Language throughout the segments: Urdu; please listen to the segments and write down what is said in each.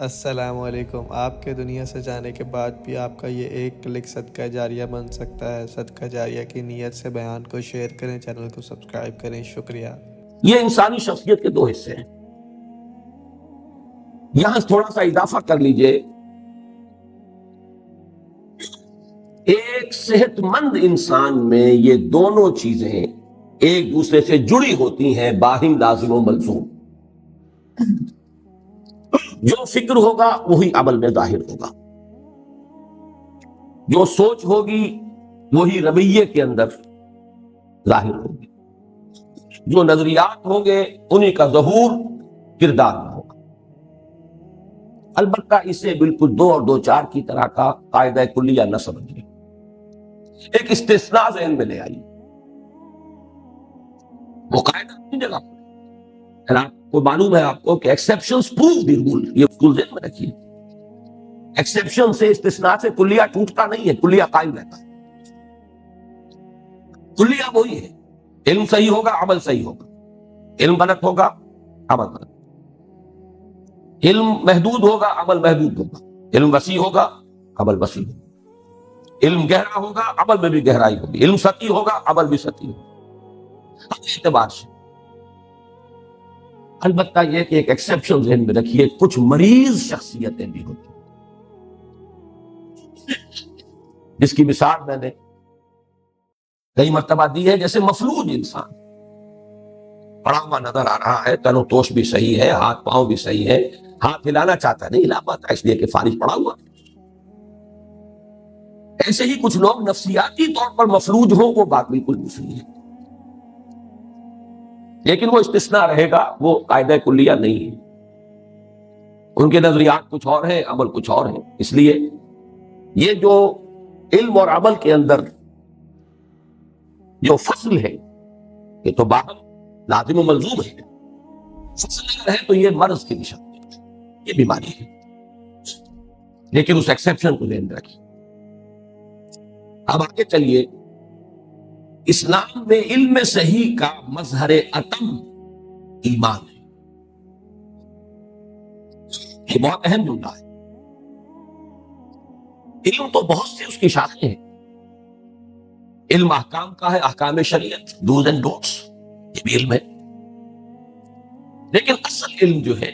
السلام علیکم۔ آپ کے دنیا سے جانے کے بعد بھی آپ کا یہ ایک کلک صدقہ جاریہ بن سکتا ہے۔ صدقہ جاریہ کی نیت سے بیان کو شیئر کریں، چینل کو سبسکرائب کریں۔ شکریہ۔ یہ انسانی شخصیت کے دو حصے ہیں۔ یہاں تھوڑا سا اضافہ کر لیجئے، ایک صحت مند انسان میں یہ دونوں چیزیں ایک دوسرے سے جڑی ہوتی ہیں، باہم لازم و ملزوم۔ جو فکر ہوگا وہی عمل میں ظاہر ہوگا، جو سوچ ہوگی وہی رویے کے اندر ظاہر ہوگی، جو نظریات ہوں گے انہی کا ظہور کردار میں ہوگا۔ البتہ اسے بالکل دو اور دو چار کی طرح کا قاعدہ کلیہ نہ سمجھیے، ایک استثناء ذہن میں لے آئیے۔ وہ قاعدہ اپنی جگہ پر ہے، آپ کو معلوم ہے آپ کو کہ ایکسیپشنز پروو دی رول، یہ اصول ذہن میں رکھیے۔ ایکسیپشن سے، استثناء سے کلیہ ٹوٹتا نہیں ہے، کلیہ قائم رہتا ہے۔ کلیہ وہی ہے، علم صحیح ہوگا عمل صحیح ہوگا، علم غلط ہوگا عمل غلط، علم محدود ہوگا عمل محدود ہوگا، علم وسیع ہوگا عمل وسیع ہوگا، علم گہرا ہوگا عمل میں بھی گہرائی ہوگی، علم سطحی ہوگا عمل بھی سطحی ہوگا، ہر اعتبار سے۔ البتہ یہ کہ ایک ایکسیپشن ذہن میں رکھیے، کچھ مریض شخصیتیں بھی ہوتی ہیں، جس کی مثال میں نے کئی مرتبہ دی ہے، جیسے مفلوج انسان پڑا ہوا نظر آ رہا ہے، تن و توش بھی صحیح ہے، ہاتھ پاؤں بھی صحیح ہے، ہاتھ ہلانا چاہتا نہیں ہلا پاتا اس لیے کہ فالج پڑا ہوا۔ ایسے ہی کچھ لوگ نفسیاتی طور پر مفلوج ہوں، وہ بات بالکل دوسری ہے، لیکن وہ استثناء رہے گا، وہ قاعدہ کلیہ نہیں ہے۔ ان کے نظریات کچھ اور ہیں، عمل کچھ اور ہیں۔ اس لیے یہ جو علم اور عمل کے اندر جو فصل ہے، یہ تو باہم لازم و ملزوم ہے۔ فصل اگر ہے تو یہ مرض کی نشانی ہے، یہ بیماری ہے، لیکن اس ایکسیپشن کو ذہن میں رکھیے۔ اب آگے چلیے، اسلام میں علم صحیح کا مظہر اتم ایمان ہے۔ یہ بہت اہم جملہ ہے۔ علم تو بہت سی اس کی شاخیں ہیں، علم احکام کا ہے، احکام شریعت، ڈوز اینڈ ڈونٹس، یہ بھی علم ہے، لیکن اصل علم جو ہے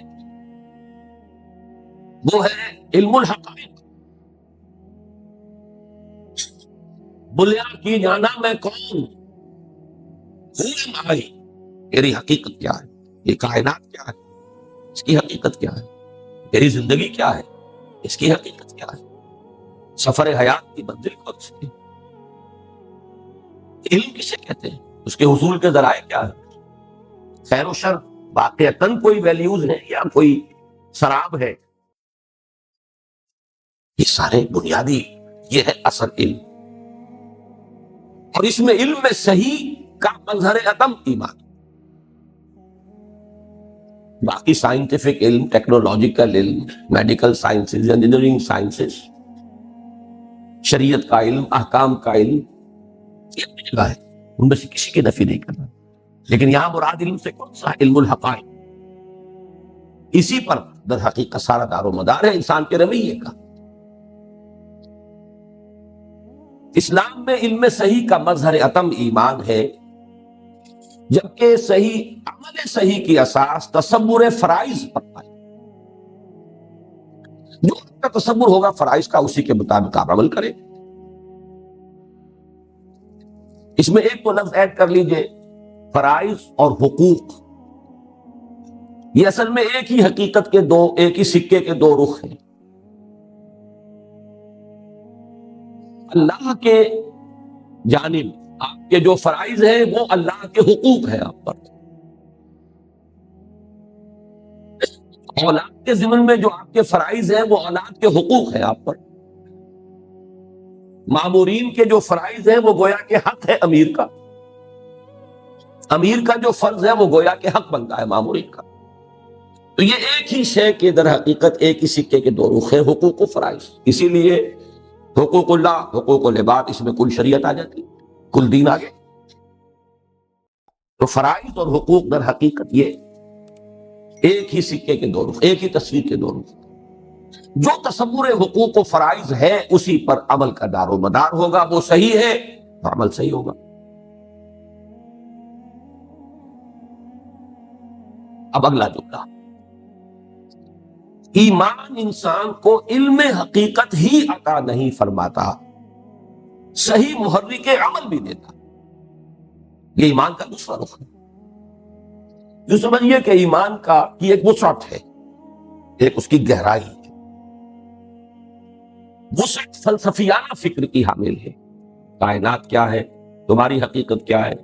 وہ ہے علم الحقائق۔ بلیاں کی جانا میں کون، میری حقیقت کیا ہے، یہ کائنات کیا ہے، اس کی حقیقت کیا ہے، میری زندگی کیا ہے، اس کی حقیقت کیا ہے، سفر حیات کی منزل کون سی ہے، علم کسے کہتے ہیں، اس کے حصول کے ذرائع کیا ہے، خیر و شر واقعتاً کوئی ویلیوز ہیں یا کوئی سراب ہے، یہ سارے بنیادی، یہ ہے اصل علم۔ اور اس میں علم میں صحیح کا مظہر عدم ایمان۔ باقی سائنٹیفک علم، ٹیکنالوجیکل علم، میڈیکل سائنسز، انجینئرنگ سائنسز، شریعت کا علم، احکام کا علم، یہ اپنی جگہ ہے، ان میں سے کسی کی نفی نہیں کرنا، لیکن یہاں مراد علم سے کون سا؟ علم الحقائق۔ اسی پر در حقیقت سارا دار و مدار ہے انسان کے رویے کا۔ اسلام میں علم صحیح کا مظہر اتم ایمان ہے، جبکہ صحیح عمل صحیح کی اساس تصور فرائض پر ہے۔ جو آپ کا تصور ہوگا فرائض کا، اسی کے مطابق آپ عمل کریں۔ اس میں ایک تو لفظ ایڈ کر لیجئے، فرائض اور حقوق، یہ اصل میں ایک ہی حقیقت کے دو، ایک ہی سکے کے دو رخ ہیں۔ اللہ کے جانب آپ کے جو فرائض ہیں وہ اللہ کے حقوق ہیں آپ پر، اولاد کے ضمن میں جو آپ کے فرائض ہیں وہ اولاد کے حقوق ہیں آپ پر۔ مامورین کے جو فرائض ہیں وہ گویا کہ حق ہے امیر کا، امیر کا جو فرض ہے وہ گویا کہ حق بنتا ہے مامورین کا۔ تو یہ ایک ہی شے کے در حقیقت ایک ہی سکے کے دو رخ ہیں، حقوق و فرائض۔ اسی لیے حقوق اللہ، حقوق العباد، اس میں کل شریعت آ جاتی، کل دین آگے۔ تو فرائض اور حقوق در حقیقت یہ ایک ہی سکے کے دو رخ، ایک ہی تصویر کے دو رخ۔ جو تصور حقوق و فرائض ہے اسی پر عمل کا دار و مدار ہوگا، وہ صحیح ہے تو عمل صحیح ہوگا۔ اب اگلا جملہ، ایمان انسان کو علم حقیقت ہی عطا نہیں فرماتا، صحیح محرک عمل بھی دیتا۔ یہ ایمان کا دوسرا رخ ہے۔ جو سمجھیے کہ ایمان کی ایک وسعت ہے، ایک اس کی گہرائی ہے، وسعت فلسفیانہ فکر کی حامل ہے۔ کائنات کیا ہے، تمہاری حقیقت کیا ہے،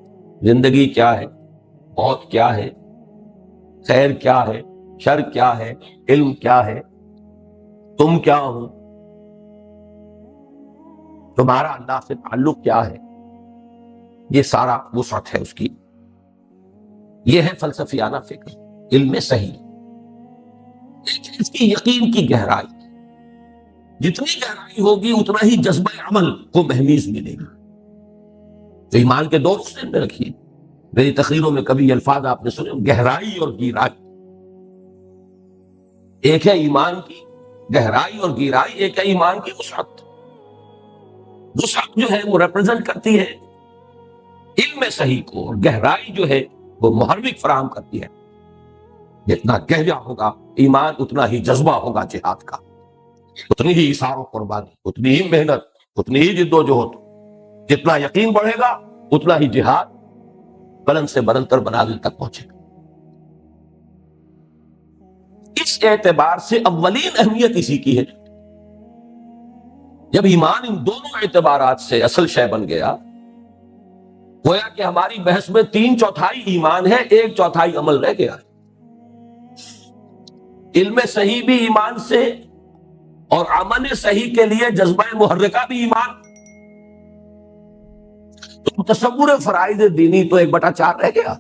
زندگی کیا ہے، موت کیا ہے، خیر کیا ہے، شر کیا ہے، علم کیا ہے، تم کیا ہو، تمہارا اللہ سے تعلق کیا ہے، یہ سارا وسعت ہے اس کی۔ یہ ہے فلسفیانہ فکر، علم صحیح۔ ایک ہے اس کی یقین کی گہرائی، جتنی گہرائی ہوگی اتنا ہی جذبہ عمل کو مہمیز ملے گی۔ تو ایمان کے دو رخ میں رکھیے، میری تقریروں میں کبھی یہ الفاظ آپ نے سنے، گہرائی اور گہرائی۔ ایک ہے ایمان کی گہرائی اور گہرائی، ایک ہے ایمان کی وسعت۔ وسعت جو ہے وہ ریپرزنٹ کرتی ہے علم صحیح کو، اور گہرائی جو ہے وہ محرک فراہم کرتی ہے۔ جتنا گہرا ہوگا ایمان اتنا ہی جذبہ ہوگا جہاد کا، اتنی ہی اثار و قربانی، اتنی ہی محنت، اتنی ہی جد و جہد۔ جتنا یقین بڑھے گا اتنا ہی جہاد بلند سے بلند تر منازل تک پہنچے گا۔ اس اعتبار سے اولین اہمیت اسی کی ہے۔ جب ایمان ان دونوں اعتبارات سے اصل شے بن گیا، گویا کہ ہماری بحث میں 3/4 ایمان ہے، 1/4 عمل رہ گیا۔ علم صحیح بھی ایمان سے، اور عمل صحیح کے لیے جذبہ محرکہ بھی ایمان۔ تو تصور فرائض دینی تو 1/4 رہ گیا،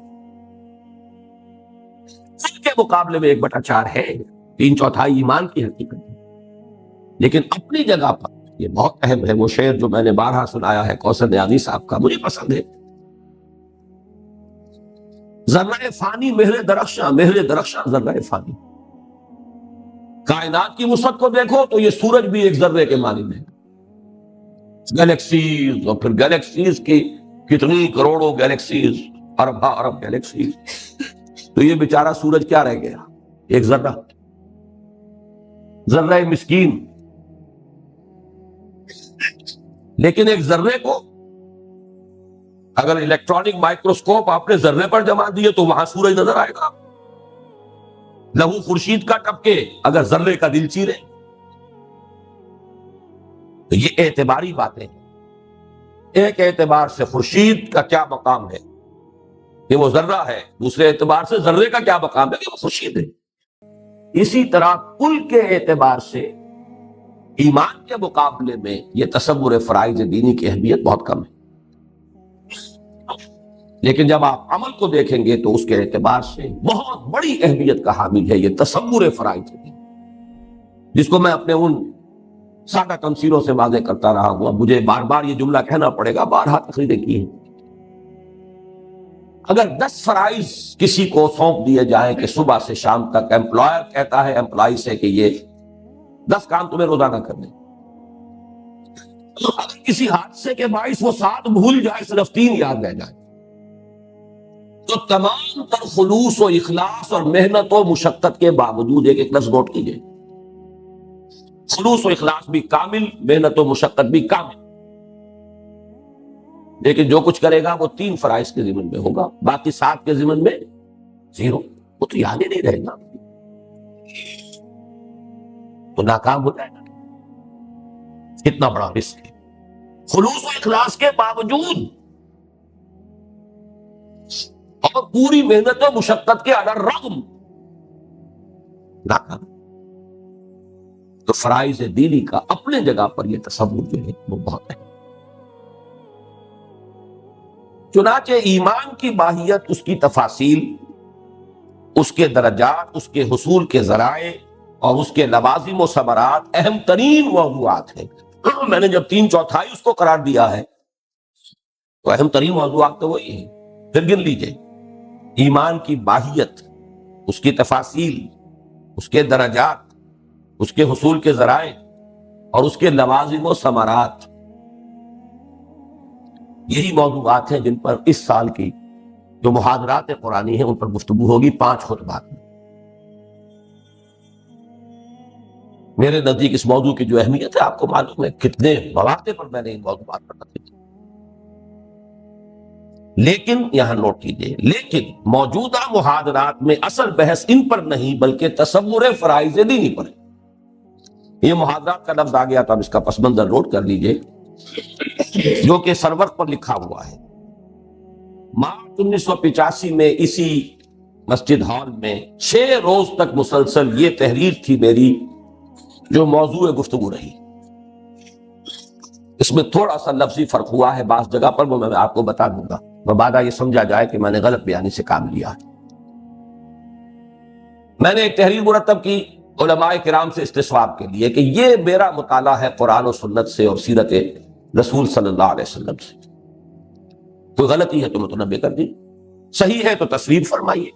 ان کے مقابلے میں 1/4 ہے، 3/4 ایمان کی حقیقت ہے۔ لیکن اپنی جگہ پر یہ بہت اہم ہے، وہ شعر جو میں نے بارہا سنایا ہے کوثر نیازی صاحب کا، مجھے پسند ہے۔ ذرہ فانی مہر درخشاں، مہر درخشاں ذرہ فانی۔ کائنات کی وسعت کو دیکھو تو یہ سورج بھی ایک ذرے کے مانند ہے، گلیکسیز، اور پھر گلیکسیز کی کتنی کروڑوں گلیکسیز، ارباں ارب گلیکسیز، تو یہ بیچارہ سورج کیا رہ گیا؟ ایک ذرہ، ذرہ مسکین۔ لیکن ایک ذرے کو اگر الیکٹرانک مائکروسکوپ آپ نے ذرے پر جما دیے تو وہاں سورج نظر آئے گا۔ لہو خورشید کا ٹپکے اگر ذرے کا دل چیرے۔ تو یہ اعتباری باتیں ہیں۔ ایک اعتبار سے خورشید کا کیا مقام ہے کہ وہ ذرہ ہے، دوسرے اعتبار سے ذرے کا کیا مقام ہے کہ وہ خورشید ہے۔ اسی طرح کل کے اعتبار سے ایمان کے مقابلے میں یہ تصور فرائض دینی کی اہمیت بہت کم ہے۔ لیکن جب آپ عمل کو دیکھیں گے تو اس کے اعتبار سے بہت بڑی اہمیت کا حامل ہے یہ تصور فرائض دینی، جس کو میں اپنے ان سادہ تمثیلوں سے واضح کرتا رہا ہوں۔ اب مجھے بار بار یہ جملہ کہنا پڑے گا، بارہا تقریریں کی ہیں۔ اگر 10 فرائض کسی کو سونپ دیے جائیں کہ صبح سے شام تک، امپلائر کہتا ہے امپلائی سے کہ یہ 10 کام تمہیں روزانہ کرنے، اگر کسی حادثے کے باعث وہ 7 بھول جائے، صرف 3 یاد رہ جائے، تو تمام تر خلوص و اخلاص اور محنت و مشقت کے باوجود ایک لفظ نوٹ کیجئے، خلوص و اخلاص بھی کامل، محنت و مشقت بھی کامل، لیکن جو کچھ کرے گا وہ 3 فرائض کے ضمن میں ہوگا، باقی 7 کے ضمن میں 0، وہ تو یاد ہی نہیں رہے گا، تو ناکام ہو جائے گا۔ کتنا بڑا رسک ہے، خلوص و اخلاص کے باوجود اور پوری محنت و مشقت کے علی الرغم ناکام۔ تو فرائض دینی کا اپنے جگہ پر یہ تصور جو ہے وہ بہت ہے۔ چنانچہ ایمان کی ماہیت، اس کی تفاصیل، اس کے درجات، اس کے حصول کے ذرائع اور اس کے لوازم و ثمرات اہم ترین موضوعات ہیں۔ میں نے جب 3/4 اس کو قرار دیا ہے تو اہم ترین موضوعات تو وہی ہیں۔ پھر گن لیجئے، ایمان کی ماہیت، اس کی تفاصیل، اس کے درجات، اس کے حصول کے ذرائع اور اس کے لوازم و ثمرات، یہی موضوعات ہیں جن پر اس سال کی جو محاضرات قرآنی ہیں ان پر گفتگو ہوگی 5 خطبات میں۔ میرے نزدیک اس موضوع کی جو اہمیت ہے آپ کو معلوم ہے، کتنے مواقع پر میں نے ان موضوعات پر تقریر کی۔ لیکن یہاں نوٹ کیجئے، لیکن موجودہ محاضرات میں اصل بحث ان پر نہیں بلکہ تصور فرائض دینی پر ہے۔ یہ محاضرات کا لفظ آ گیا تو اب اس کا پس منظر نوٹ کر لیجئے، جو کہ سرورق پر لکھا ہوا ہے۔ مارچ 1985 میں اسی مسجد ہال میں 6 روز تک مسلسل یہ تحریر تھی میری جو موضوع گفتگو رہی۔ اس میں تھوڑا سا لفظی فرق ہوا ہے بعض جگہ پر، وہ میں آپ کو بتا دوں گا، مبادا یہ سمجھا جائے کہ میں نے غلط بیانی سے کام لیا ہے۔ میں نے ایک تحریر مرتب کی علماء کرام سے استصواب کے لیے کہ یہ میرا مطالعہ ہے قرآن و سنت سے اور سیرت رسول صلی اللہ علیہ وسلم سے، کوئی غلطی ہے تو متنبہ کر دی، صحیح ہے تو تصویب فرمائیے۔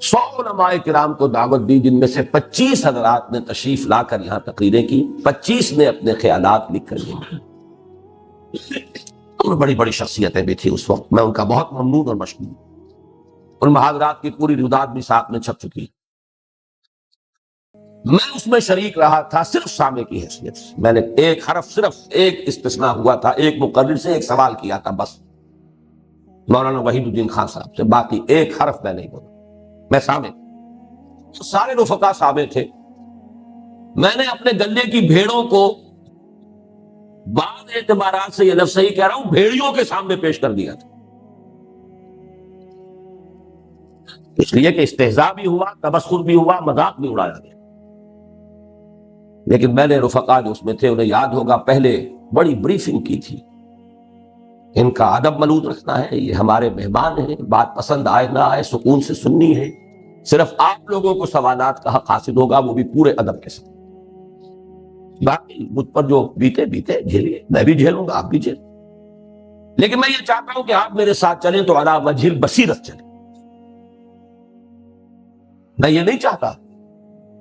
100 علماء کرام کو دعوت دی، جن میں سے 25 حضرات نے تشریف لا کر یہاں تقریریں کی، 25 نے اپنے خیالات لکھ کر دی۔ بڑی بڑی شخصیتیں بھی تھی اس وقت، میں ان کا بہت ممنون اور مشکور۔ ان محاضرات کی پوری رودات بھی ساتھ میں چھپ چکی۔ میں اس میں شریک رہا تھا صرف سامع کی حیثیت سے۔ میں نے ایک حرف، صرف ایک استثناء ہوا تھا، ایک مقرر سے ایک سوال کیا تھا بس، مولانا وحید الدین خان صاحب سے، باقی ایک حرف میں نہیں بولا، میں سامع۔ سارے رفقا سامع تھے۔ میں نے اپنے گلے کی بھیڑوں کو بعض اعتبارات سے، یہ لفظ صحیح کہہ رہا ہوں، بھیڑیوں کے سامنے پیش کر دیا تھا، اس لیے کہ استہزاء بھی ہوا، تبسخر بھی ہوا، مذاق بھی اڑایا گیا۔ لیکن میں نے رفقا جو اس میں تھے انہیں یاد ہوگا پہلے بڑی بریفنگ کی تھی، ان کا ادب ملوز رکھنا ہے، یہ ہمارے مہمان ہیں، بات پسند آئے نہ آئے سکون سے سننی ہے، صرف آپ لوگوں کو سوالات کا حق حاصل ہوگا، وہ بھی پورے ادب کے ساتھ۔ باقی مجھ پر جو بیتے جھیلیے، میں بھی جھیلوں گا، آپ بھی جھیلیں، لیکن میں یہ چاہتا ہوں کہ آپ میرے ساتھ چلیں تو علی وجہ البصیرت چلیں۔ میں یہ نہیں چاہتا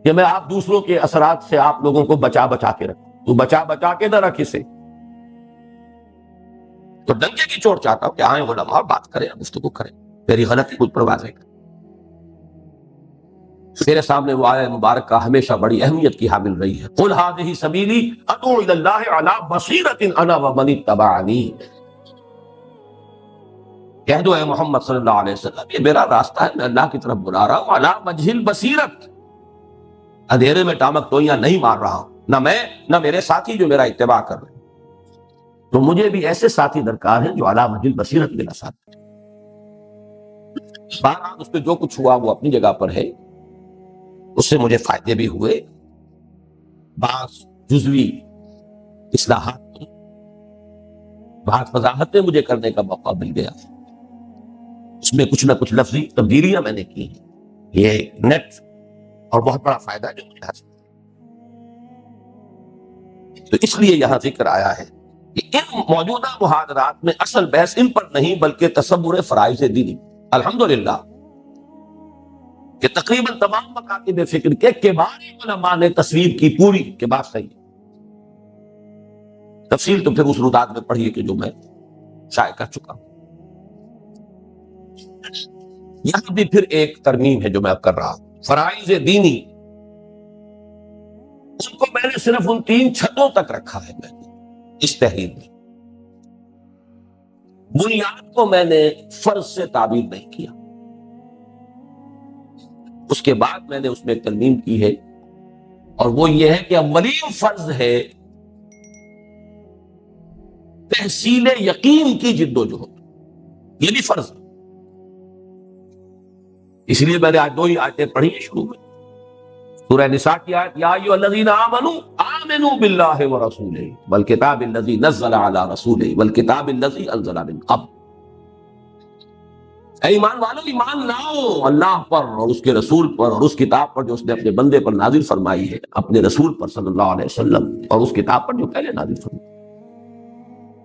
کہ میں آپ دوسروں کے اثرات سے آپ لوگوں کو بچا کے رکھوں، تو بچا کے نہ رکھ اسے، تو ڈنکے کی چوٹ چاہتا ہوں کہ آئیں علماء اور بات کریں، گفتگو کریں، میری غلطی مجھ پر واضح کریں۔ میرے سامنے وہ آیہ مبارکہ ہمیشہ بڑی اہمیت کی حامل رہی ہے، قل ھذہ سبیلی ادعو الی اللہ علی بصیرۃ انا ومن اتبعنی، کہہ دو اے محمد صلی اللہ علیہ وسلم یہ میرا راستہ ہے، میں اللہ کی طرف بلا رہا ہوں، علی وجہ البصیرۃ، اندھیرے میں ٹامک ٹوئیاں نہیں مار رہا ہوں، نہ میں نہ میرے ساتھی جو میرا اتباع کر رہے ہیں۔ تو مجھے بھی ایسے ساتھی درکار ہیں جو علی وجہ البصیرت میرا ساتھ ہے۔ بہرحال اس پہ جو کچھ ہوا وہ اپنی جگہ پر ہے، اس سے مجھے فائدے بھی ہوئے، بعض جزوی اصلاحات، بعض وضاحتیں مجھے کرنے کا موقع مل گیا، اس میں کچھ نہ کچھ لفظی تبدیلیاں میں نے کی، یہ نیٹ اور بہت بڑا فائدہ جو مجھے حاصل۔ تو اس لیے یہاں ذکر آیا ہے کہ ان موجودہ محاضرات میں اصل بحث ان پر نہیں بلکہ تصور فرائض دینی۔ الحمدللہ کہ تقریباً تمام مکاتب فکر کے کبار علماء نے تصویر کی پوری کہ بات صحیح ہے۔ تفصیل تو پھر اس رودات میں پڑھیے کہ جو میں شائع کر چکا ہوں۔ یہاں بھی پھر ایک ترمیم ہے جو میں اب کر رہا ہوں، فرائض دینی، ان کو میں نے صرف ان 3 چھتوں تک رکھا ہے، میں نے اس تحریر میں بنیاد کو میں نے فرض سے تعبیر نہیں کیا۔ اس کے بعد میں نے اس میں ایک ترمیم کی ہے، اور وہ یہ ہے کہ اولین فرض ہے تحصیل یقین کی جد و جہد، یہ بھی فرض ہے۔ اس لیے میں نے آج 2 ہی آیتیں پڑھی ہیں شروع میں، سورہ نساء کی آیت یا ایھا الذین آمنوا آمنوا باللہ ورسولہ والکتاب الذی نزل علی رسولہ والکتاب الذی انزل من قبل، اے ایمان والو ایمان لاؤ اللہ پر اور اس کے رسول پر اور اس کتاب پر جو اس نے اپنے بندے پر نازل فرمائی ہے، اپنے رسول پر صلی اللہ علیہ وسلم، اور اس کتاب پر جو پہلے نازل فرمائی۔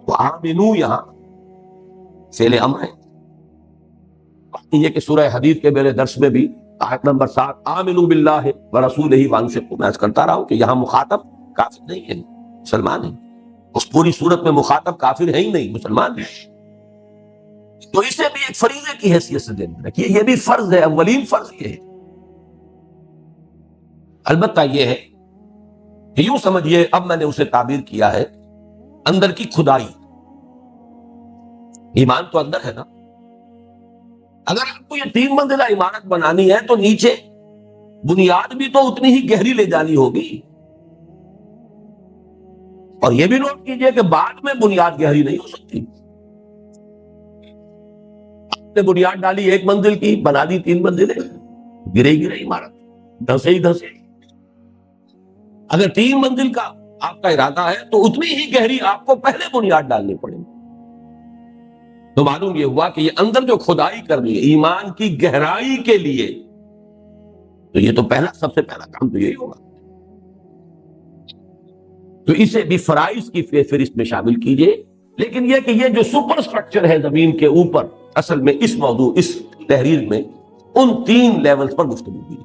تو آمنو یہاں فعل امر ہے۔ یہ کہ سورہ حدید کے میرے درس میں بھی آیت نمبر 7 آمنوا باللہ ورسولہ وانفقوا. میں عرض کرتا رہا ہوں کہ یہاں مخاطب کافر نہیں ہے، مسلمان ہے. اس پوری صورت میں مخاطب کافر ہے ہی نہیں، مسلمان ہے. تو اسے بھی ایک فریضے کی حیثیت سے دین رکھیے. یہ بھی فرض ہے، اولین فرض یہ ہے. البتہ یہ ہے کہ یوں سمجھیے، اب میں نے اسے تعبیر کیا ہے اندر کی کھدائی. ایمان تو اندر ہے نا. اگر آپ کو یہ 3 منزلہ عمارت بنانی ہے تو نیچے بنیاد بھی تو اتنی ہی گہری لے جانی ہوگی. اور یہ بھی نوٹ کیجئے کہ بعد میں بنیاد گہری نہیں ہو سکتی. آپ نے بنیاد ڈالی 1 منزل کی، بنا دی 3 منزلیں، گرے گرے عمارت، دھسے ہی دھسے. اگر 3 منزل کا آپ کا ارادہ ہے تو اتنی ہی گہری آپ کو پہلے بنیاد ڈالنی پڑے گی. تو معلوم یہ ہوا کہ یہ اندر جو کھدائی کرنی ہے ایمان کی گہرائی کے لیے، تو یہ تو سب سے پہلا کام تو یہی ہوگا. تو اسے بھی فرائض کی فہرست میں شامل کیجئے. لیکن یہ کہ یہ جو سپر سٹرکچر ہے زمین کے اوپر، اصل میں اس موضوع، اس تحریر میں ان 3 لیولز پر گفتگو کی.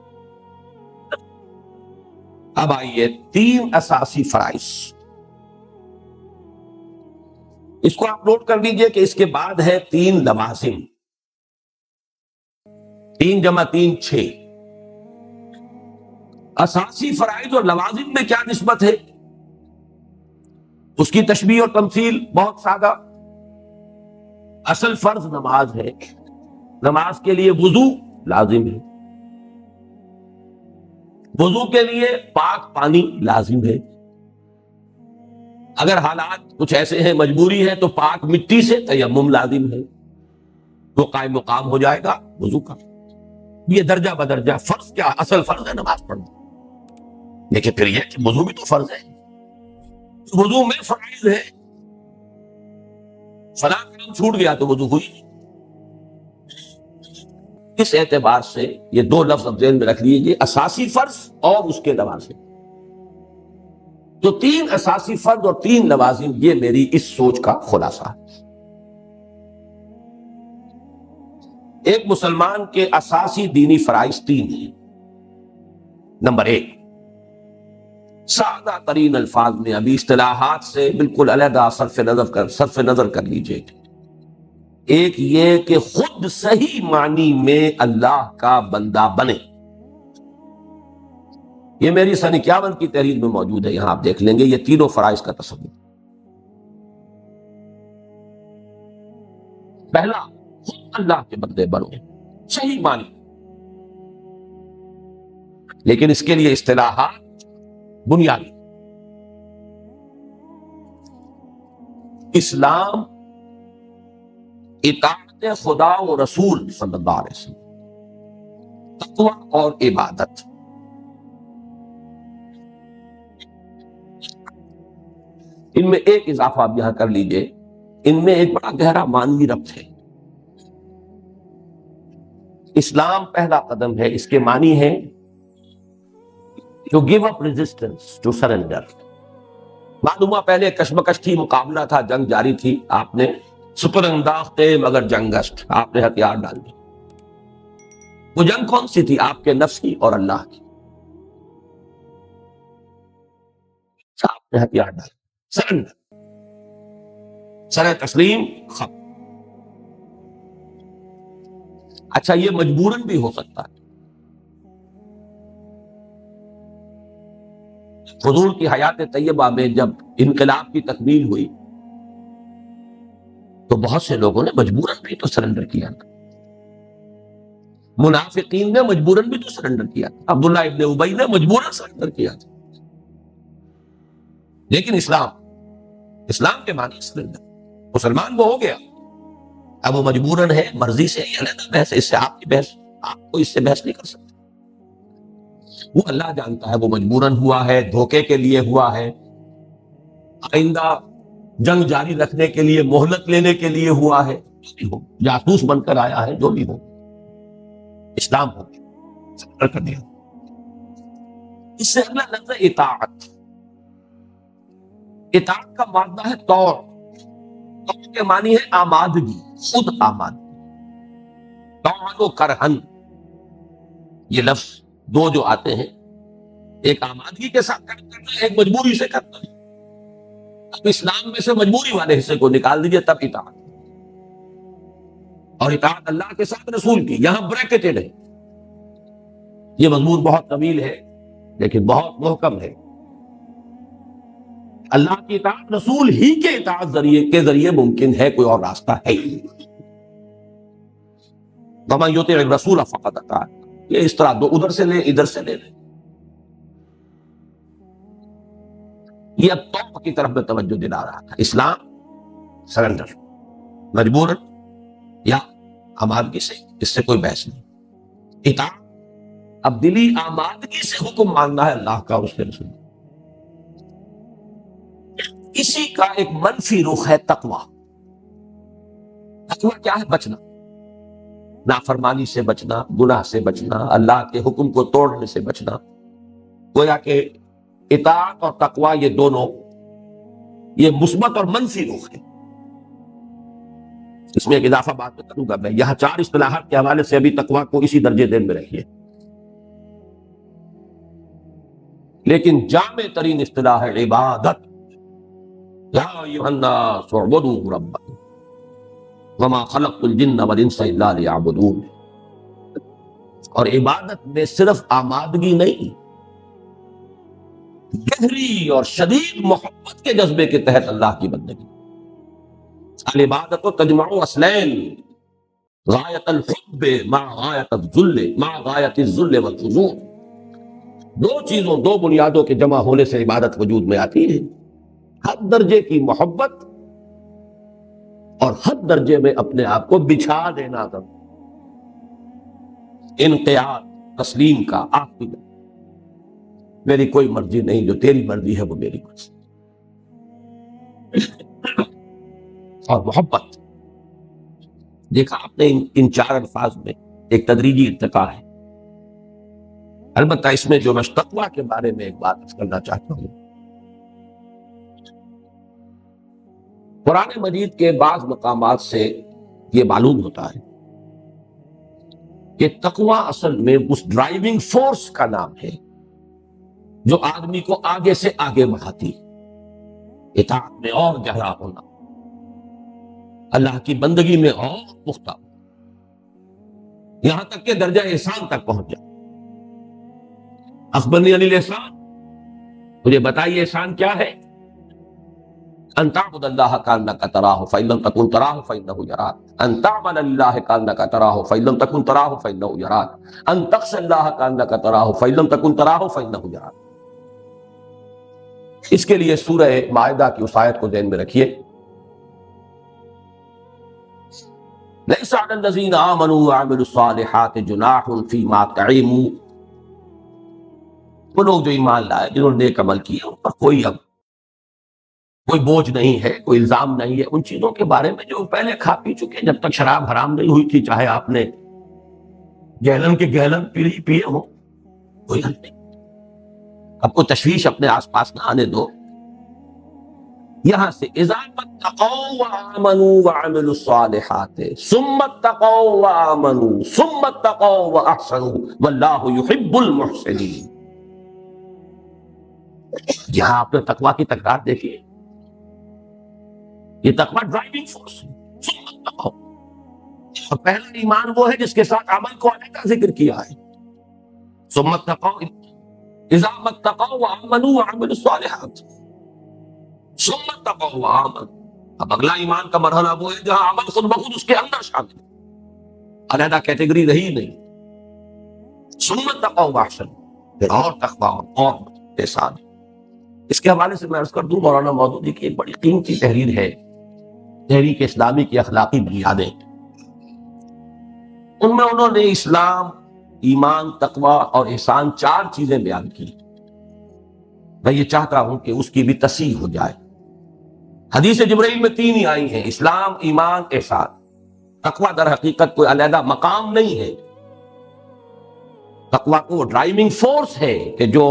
اب آئیے 3 اساسی فرائض. اس کو آپ نوٹ کر لیجئے کہ اس کے بعد ہے 3 لوازم. 3 جمع 3 6. اساسی فرائض اور لوازم میں کیا نسبت ہے؟ اس کی تشبیہ اور تمثیل بہت سادہ. اصل فرض نماز ہے. نماز کے لیے وضو لازم ہے. وضو کے لیے پاک پانی لازم ہے. اگر حالات کچھ ایسے ہیں، مجبوری ہے، تو پاک مٹی سے تیمم لازم ہے. وہ قائم مقام ہو جائے گا وضو کا. یہ درجہ بدرجہ فرض. کیا اصل فرض ہے نماز پڑھنا، لیکن پھر یہ کہ وضو بھی تو فرض ہے. وضو میں فرائض ہے. فلاں کام چھوٹ گیا تو وضو ہوئی. اس اعتبار سے یہ 2 لفظ اب ذہن میں رکھ لیجیے، اساسی فرض اور اس کے لوازم. تو 3 اساسی فرض اور 3 لوازم، یہ میری اس سوچ کا خلاصہ ہے. ایک مسلمان کے اساسی دینی فرائض 3 ہیں. نمبر 1، سادہ ترین الفاظ میں، ابھی اصطلاحات سے بالکل علیحدہ صرف نظر کر لیجئے. ایک یہ کہ خود صحیح معنی میں اللہ کا بندہ بنے. یہ میری سن 51 کی تحریر میں موجود ہے، یہاں آپ دیکھ لیں گے یہ تینوں فرائض کا تصور. پہلا، خود اللہ کے بندے بنو، صحیح معنی. لیکن اس کے لیے اصطلاحات بنیادی. اسلام اطاعت خدا و رسول صلی اللہ علیہ وسلم، تقوی اور عبادت. ان میں ایک اضافہ آپ یہاں کر لیجئے، ان میں ایک بڑا گہرا معنوی ربط ہے. اسلام پہلا قدم ہے، اس کے معنی ہے to give up resistance, to surrender. معلومہ پہلے کشمکش تھی، مقابلہ تھا، جنگ جاری تھی. آپ نے سپر انداختے مگر جنگست، آپ نے ہتھیار ڈال دی. وہ جنگ کون سی تھی؟ آپ کے نفس کی اور اللہ کی. آپ نے ہتھیار ڈال، سرنڈر، سر تسلیم، ختم. اچھا، یہ مجبوراً بھی ہو سکتا ہے. حضور کی حیات طیبہ میں جب انقلاب کی تکمیل ہوئی تو بہت سے لوگوں نے مجبوراً بھی تو سرنڈر کیا تھا. منافقین نے مجبوراً بھی تو سرنڈر کیا تھا. عبداللہ ابن ابی نے مجبوراً سرنڈر کیا تھا. لیکن اسلام کے معنی سرنڈر. مسلمان وہ ہو گیا، اب وہ مجبوراً ہے، مرضی سے. یہ علیحدہ بحث ہے، اس سے آپ کی بحث، آپ کو اس سے بحث نہیں کر سکتے. وہ اللہ جانتا ہے وہ مجبوراً ہوا ہے، دھوکے کے لیے ہوا ہے، آئندہ جنگ جاری رکھنے کے لیے، مہلت لینے کے لیے ہوا ہے، جو بھی ہو، جاسوس بن کر آیا ہے، جو بھی ہو. اسلام ہو گیا، سرنڈر کر دیا. اس سے اگلا لفظ ہے اطاعت. اطاعت کا مادہ ہے طوع. طوع کے معنی ہے آمادگی، خود آمادگی. طوعن و کرہن، یہ لفظ دو جو آتے ہیں، ایک آمادگی کے ساتھ کرنا ہے، ایک مجبوری سے کرنا ہے۔ اب اسلام میں سے مجبوری والے حصے کو نکال دیجئے تب اطاعت، اور اطاعت اللہ کے ساتھ رسول کی، یہاں بریکٹڈ ہے۔ یہ مضمون بہت طویل ہے لیکن بہت محکم ہے۔ اللہ کی اطاعت رسول ہی کے اطاعت کے ذریعے ممکن ہے، کوئی اور راستہ ہے ہی نہیں۔ وَمَن يُطِعِ الرَّسُولَ فَقَدْ أَطَاعَ اللَّهَ، یہ اس طرح دو، ادھر سے لے ادھر سے لے لیں۔ یہ اب توبہ کی طرف میں توجہ دلا رہا تھا۔ اسلام سرنڈر، مجبوراً یا آمادگی سے، اس سے کوئی بحث نہیں۔ اطاعت اب دلی آمادگی سے حکم ماننا ہے اللہ کا، اس کے رسول۔ اسی کا ایک منفی رخ ہے تقوی۔ تقوی کیا ہے؟ بچنا، نافرمانی سے بچنا، گناہ سے بچنا، اللہ کے حکم کو توڑنے سے بچنا۔ گویا کہ اطاعت اور تقوی یہ دونوں، یہ مثبت اور منفی رخ ہے۔ اس میں ایک اضافہ بات میں کروں گا میں، یہاں چار اصطلاحات کے حوالے سے ابھی تقوی کو اسی درجے ذہن میں رکھیے، لیکن جامع ترین اصطلاح ہے عبادت۔ یا ایھا الناس اعبدوا ربکم وما خلقت الجن والانس الا لیعبدون۔ اور عبادت میں صرف آمادگی نہیں، گہری اور شدید محبت کے جذبے کے تحت اللہ کی بندگی۔ العبادت تجمع اصلین، غایت الحب مع غایت الذل مع غایت الذل والخضوع۔ دو چیزوں، دو بنیادوں کے جمع ہونے سے عبادت وجود میں آتی ہے، حد درجے کی محبت اور حد درجے میں اپنے آپ کو بچھا دینا تھا، انقیاد، تسلیم کا آخری میں، میری کوئی مرضی نہیں، جو تیری مرضی ہے وہ میری مرضی۔ اور محبت، دیکھا آپ نے ان چار الفاظ میں ایک تدریجی ارتقا ہے۔ البتہ اس میں جو میں تقویٰ کے بارے میں ایک بات کرنا چاہتا ہوں، قرآن مجید کے بعض مقامات سے یہ معلوم ہوتا ہے کہ تقویٰ اصل میں اس ڈرائیونگ فورس کا نام ہے جو آدمی کو آگے سے آگے بڑھاتی ہے، اطاعت میں اور گہرا ہونا، اللہ کی بندگی میں اور پختہ، یہاں تک کہ درجہ احسان تک پہنچ جائے۔ اخبرنی عن الاحسان، مجھے بتائیے احسان کیا ہے؟ ان تعبد اللہ کانک تراہ فإن لم تکن تراہ فإنہ یراک، ان تعمل للہ کانک تراہ فإن لم تکن تراہ فإنہ یراک، ان تخشى اللہ کانک تراہ فإن لم تکن تراہ فإنہ یراک۔ اس کے لیے سورہ مائدہ کی اس آیت کو ذہن میں رکھیے، لیس علی الذین آمنوا وعملوا الصالحات جناح فیما طعموا۔ وہ لوگ جو ایمان لائے، جنہوں نے نیک عمل کیا، ان پر کوئی بوجھ نہیں ہے، کوئی الزام نہیں ہے ان چیزوں کے بارے میں جو پہلے کھا پی چکے، جب تک شراب حرام نہیں ہوئی تھی، چاہے آپ نے گیلن کے گیلن پیے ہوں، کوئی حل نہیں۔ اب کوئی تشویش اپنے آس پاس نہ آنے دو۔ یہاں سے اذا اتقوا وآمنوا وعملوا الصالحات ثم اتقوا وآمنوا ثم اتقوا واحسنوا واللہ یحب المحسنین۔ یہاں آپ نے تقویٰ کی تکرار دیکھیے، یہ تقویٰ ڈرائیونگ فورس ہے۔ ثم اتقوا، اور پہلا ایمان وہ ہے جس کے ساتھ عمل کو علیحدہ ذکر کیا ہے۔ ثم اتقوا، اذا اتقوا وآمنوا وعملوا الصالحات ثم اتقوا وآمنوا۔ اب اگلا ایمان کا مرحلہ وہ ہے جہاں عمل خود بخود اس کے اندر شامل ہے، علیحدہ کیٹیگری رہی نہیں۔ ثم اتقوا واحسنوا، پھر اور تقویٰ اور احسان۔ اس کے حوالے سے میں عرض کر دوں، مولانا مودودی کی ایک بڑی قیمتی تحریر ہے، تحریک اسلامی کی اخلاقی بنیادیں۔ ان میں انہوں نے اسلام، ایمان، تقویٰ اور احسان چار چیزیں بیان کی۔ میں یہ چاہتا ہوں کہ اس کی بھی تصحیح ہو جائے۔ حدیث جبرائیل میں تین ہی آئی ہیں، اسلام، ایمان، احسان۔ تقویٰ در حقیقت کوئی علیحدہ مقام نہیں ہے، تقویٰ کو ڈرائیونگ فورس ہے کہ جو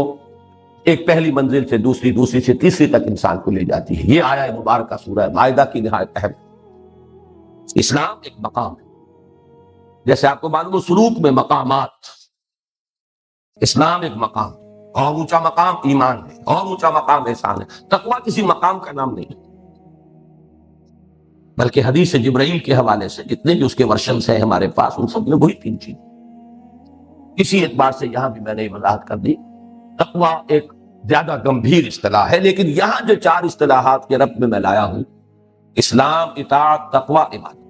ایک پہلی منزل سے دوسری، دوسری سے تیسری تک انسان کو لے جاتی ہے۔ یہ آیا مبارکہ سورہ مائدہ کی نہایت اہم۔ اسلام ایک مقام ہے، جیسے آپ کو معلوم سلوک میں مقامات، اسلام ایک مقام، اور اونچا مقام ایمان ہے، اور اونچا مقام احسان ہے۔ تقویٰ کسی مقام کا نام نہیں ہے، بلکہ حدیث جبرائیل کے حوالے سے جتنے بھی اس کے ورشنز ہیں ہمارے پاس، ان سب میں وہی تین چیز۔ اسی اعتبار سے یہاں بھی میں نے یہ وضاحت کر دی، تقویٰ ایک زیادہ گمبھیر اصطلاح ہے، لیکن یہاں جو چار اصطلاحات کے رب میں میں لایا ہوں، اسلام، اطاعت، تقویٰ، عبادت۔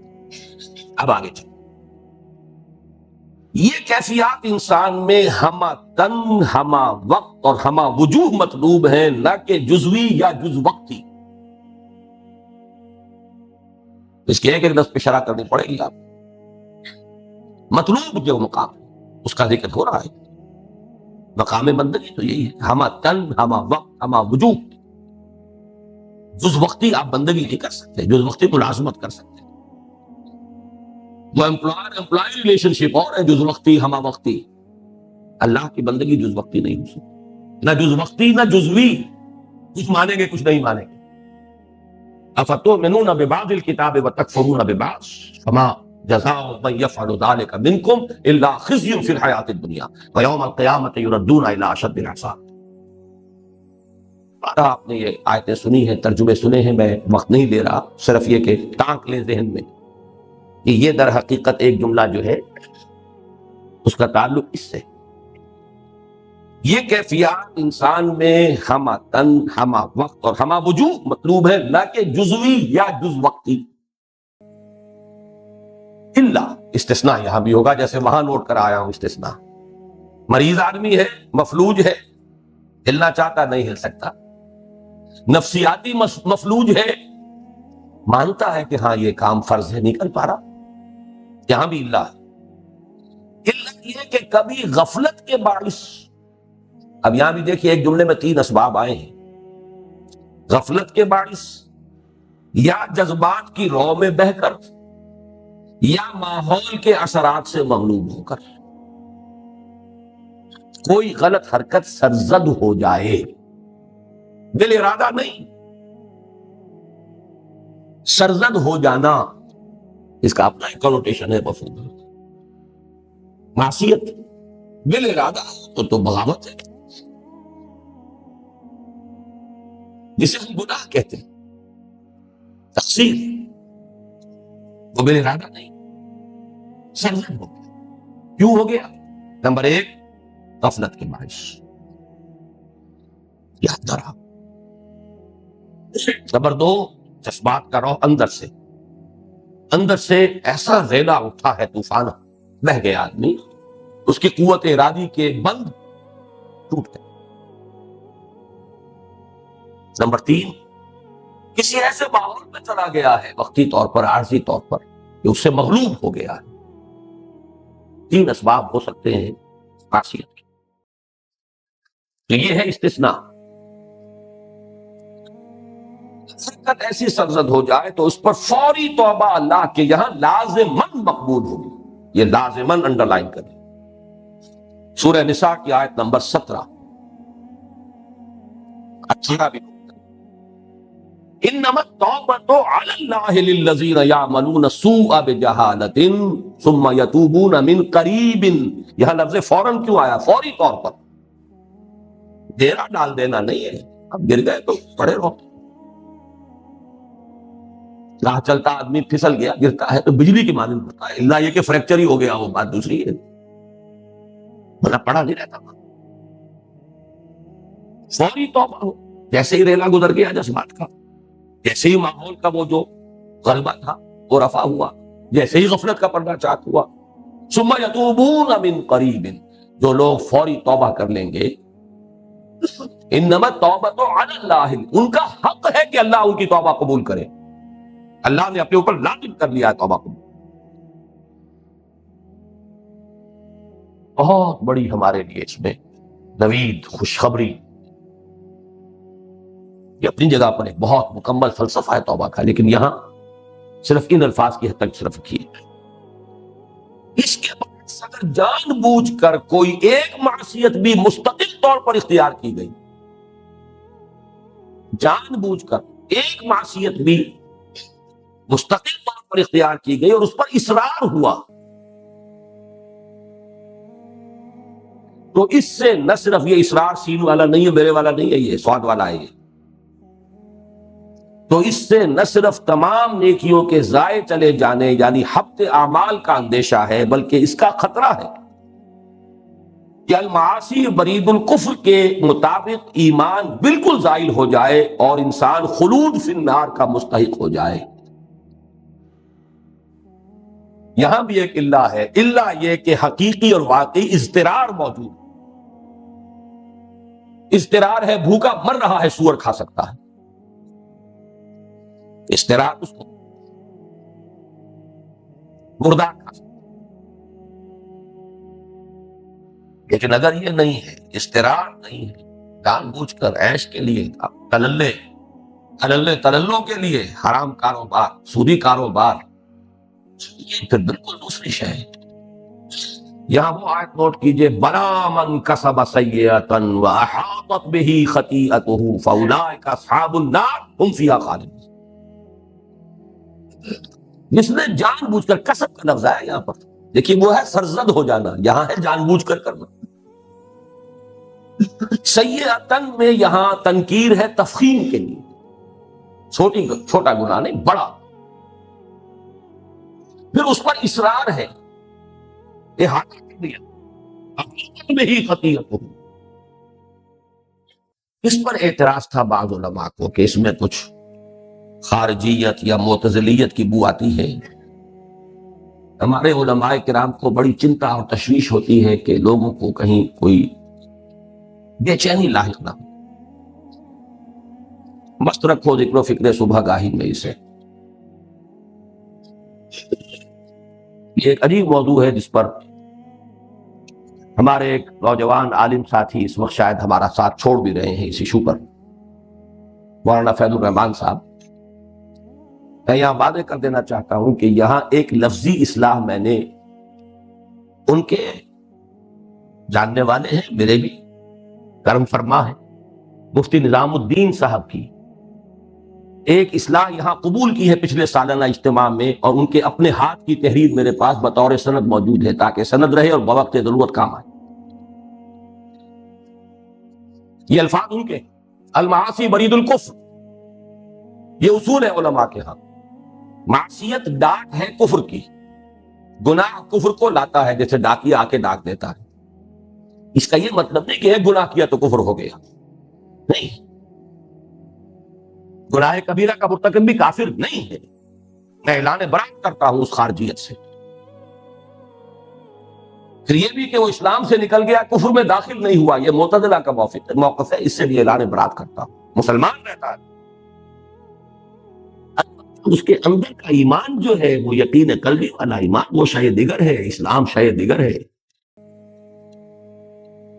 اب آگے چلیں۔ یہ کیفیات انسان میں ہمہ تن، ہمہ وقت اور ہمہ وجوہ مطلوب ہیں، نہ کہ جزوی یا جز وقتی۔ اس کے ایک ایک دس پہ شرح کرنی پڑے گی آپ۔ مطلوب جو مقام اس کا ذکر ہو رہا ہے، مقام بندگی تو یہی ہے، ہمہ تن، ہمہ وقت، ہمہ وجوہ۔ جز وقتی آپ بندگی نہیں کر سکتے، جز وقتی ملازمت کر سکتے، وہ امپلائر ریلیشن شپ اور ہے، جز وقتی ہمہ وقتی۔ اللہ کی بندگی جز وقتی نہیں ہو سکتی، نہ جز وقتی نہ جزوی، کچھ مانیں گے کچھ نہیں مانیں گے۔ افتؤمنون ببعض الکتاب وتکفرون ببعض فما جزاء من يفعل ذلك منكم الا خزي في الحیاۃ الدنیا ویوم القیامۃ یردون الی اشد العذاب۔ آپ نے یہ آیتیں سنی ہیں، ترجمے سنے ہیں، میں وقت نہیں دے رہا، صرف یہ کہ ٹانک لیں ذہن میں کہ یہ در حقیقت ایک جملہ جو ہے اس کا تعلق اس سے، یہ کیفیات انسان میں ہمہ تن، ہمہ وقت اور ہمہ وجوہ مطلوب ہے، نہ کہ جزوی یا جز وقتی۔ اللہ استثناء یہاں بھی ہوگا، جیسے وہاں نوٹ کر آیا ہوں استثناء۔ مریض آدمی ہے، مفلوج ہے، ہلنا چاہتا نہیں ہل سکتا، نفسیاتی مفلوج ہے، مانتا ہے کہ ہاں یہ کام فرض ہے، نہیں کر پا رہا، یہاں بھی اللہ ہے۔ اللہ یہ کہ کبھی غفلت کے باعث، اب یہاں بھی دیکھیے ایک جملے میں تین اسباب آئے ہیں، غفلت کے باعث، یا جذبات کی رو میں بہہ کر، یا ماحول کے اثرات سے مغلوب ہو کر، کوئی غلط حرکت سرزد ہو جائے، دل ارادہ نہیں، سرزد ہو جانا، اس کا اپنا ایک کنوٹیشن ہے، مفہوم۔ معصیت بل ارادہ تو بغاوت ہے، جسے ہم گناہ کہتے ہیں، تقصیر، وہ بل ارادہ نہیں، سرزد ہو گیا۔ کیوں ہو گیا؟ نمبر ایک، غفلت کے باعث، یاد رہا۔ نمبر دو، جذبات کا رو اندر سے ایسا ریلا اٹھا ہے، طوفان بہ گیا آدمی، اس کی قوت ارادی کے بند ٹوٹ گئے۔ نمبر تین، کسی ایسے ماحول میں چلا گیا ہے، وقتی طور پر، عارضی طور پر، کہ اس سے مغلوب ہو گیا ہے۔ تین اسباب ہو سکتے ہیں معصیت کے، تو یہ ہے استثناء۔ حرکت ایسی سرزد ہو جائے تو اس پر فوری توبہ اللہ کے یہاں لازماً مقبول ہوگی، یہ لازماً انڈر لائن کریں۔ سورہ نساء کی آیت نمبر 17، 18 بھی، انما التوبۃ علی اللہ للذین یعملون السوء بجہالۃ ثم یتوبون من قریب۔ یہاں لفظ فوراً کیوں آیا؟ فوری طور پر، ڈیرا ڈال دینا نہیں ہے، اب گر گئے تو پڑے رہو۔ راہ چلتا آدمی پھسل گیا، گرتا ہے تو بجلی کی مانند ہوتا ہے، اللہ یہ کہ فریکچر ہی ہو گیا، وہ بات دوسری ہے، بنا پڑا نہیں رہتا۔ فوری توبہ ہو، جیسے ہی ریلا گزر گیا جذبات کا، جیسے ہی ماحول کا وہ جو غلبہ تھا وہ رفع ہوا، جیسے ہی غفلت کا پردہ چاک ہوا، ثم یتوبون من قریب، جو لوگ فوری توبہ کر لیں گے، انما التوبۃ علی اللہ، ان کا حق ہے کہ اللہ ان کی توبہ قبول کرے، اللہ نے اپنے اوپر لازم کر لیا ہے توبہ قبول۔ بہت بڑی ہمارے لیے اس میں نوید، خوشخبری، یہ اپنی جگہ پر ایک بہت مکمل فلسفہ ہے توبہ کا، لیکن یہاں صرف ان الفاظ کی حد تک صرف رکھیے۔ اس کے بعد اگر جان بوجھ کر کوئی ایک معصیت بھی مستقل طور پر اختیار کی گئی، جان بوجھ کر ایک معصیت بھی مستقل طور پر اختیار کی گئی اور اس پر اصرار ہوا، تو اس سے نہ صرف یہ اسرار سین والا نہیں ہے، میرے والا نہیں ہے، یہ سواد والا ہے یہ، تو اس سے نہ صرف تمام نیکیوں کے ضائع چلے جانے یعنی حبط اعمال کا اندیشہ ہے، بلکہ اس کا خطرہ ہے کہ المعاصی برید الکفر کے مطابق ایمان بالکل زائل ہو جائے اور انسان خلود فی النار کا مستحق ہو جائے۔ یہاں بھی ایک اللہ ہے، اللہ یہ کہ حقیقی اور واقعی اضطرار موجود ہے۔ اضطرار ہے، بھوکا مر رہا ہے سور کھا سکتا ہے، اضطرار اس کو مردار کھا سکتا ہے، لیکن اگر یہ نہیں ہے، اضطرار نہیں ہے، جان بوجھ کر عیش کے لیے، تللوں کے لیے حرام کاروبار، سودی کاروبار، یہ پھر بالکل دوسری شے ہے۔ یہاں وہ آیت نوٹ کیجئے، بلا من کسب سیئۃ واحاطت بہ خطیئتہ فاولئک اصحاب النار ھم فیہا خالدون۔ جس نے جان بوجھ کر، کسب کا لفظ ہے یہاں پر، دیکھیے وہ ہے سرزد ہو جانا، یہاں ہے جان بوجھ کر کرنا۔ سیئۃن میں یہاں تنکیر ہے تفخیم کے لیے، چھوٹا گناہ نہیں، بڑا، پھر اس پر اصرار ہے، احاطہ کر دیا، حقیقت میں ہی خطیئت ہو۔ اس پر اعتراض تھا بعض علماء کو کہ اس میں کچھ خارجیت یا معتزلیت کی بو آتی ہے۔ ہمارے علماء کرام کو بڑی چنتا اور تشویش ہوتی ہے کہ لوگوں کو کہیں کوئی بے چینی لاحق نہ ہو۔ مست رکھو ذکر و فکر صبح گاہی میں اسے۔ یہ ایک عجیب موضوع ہے جس پر ہمارے ایک نوجوان عالم ساتھی اس وقت شاید ہمارا ساتھ چھوڑ بھی رہے ہیں اس ایشو پر، مولانا فیض الرحمان صاحب۔ میں یہاں واضح کر دینا چاہتا ہوں کہ یہاں ایک لفظی اصلاح میں نے ان کے جاننے والے ہیں، میرے بھی کرم فرما ہے، مفتی نظام الدین صاحب کی ایک اصلاح یہاں قبول کی ہے پچھلے سالانہ اجتماع میں، اور ان کے اپنے ہاتھ کی تحریر میرے پاس بطور سند موجود ہے تاکہ سند رہے اور بوقت ضرورت کام آئے۔ یہ الفاظ ان کے، المعاصی برید الکفر، یہ اصول ہے علماء کے ہاں۔ معصیت ڈاک ہے کفر کی، گناہ کفر کو لاتا ہے، جیسے ڈاکیا آ کے ڈاک دیتا ہے۔ اس کا یہ مطلب نہیں کہ ایک گناہ کیا تو کفر ہو گیا، نہیں، گناہ کبیرہ کا مرتکب بھی کافر نہیں ہے۔ میں اعلان برات کرتا ہوں اس خارجیت سے۔ پھر یہ بھی کہ وہ اسلام سے نکل گیا، کفر میں داخل نہیں ہوا، یہ معتزلہ کا موقف ہے، اس سے بھی اعلان برات کرتا ہوں۔ مسلمان رہتا ہے، اس کے اندر کا ایمان جو ہے وہ یقین قلبی والا ایمان، وہ شے دیگر ہے، اسلام شے دیگر ہے۔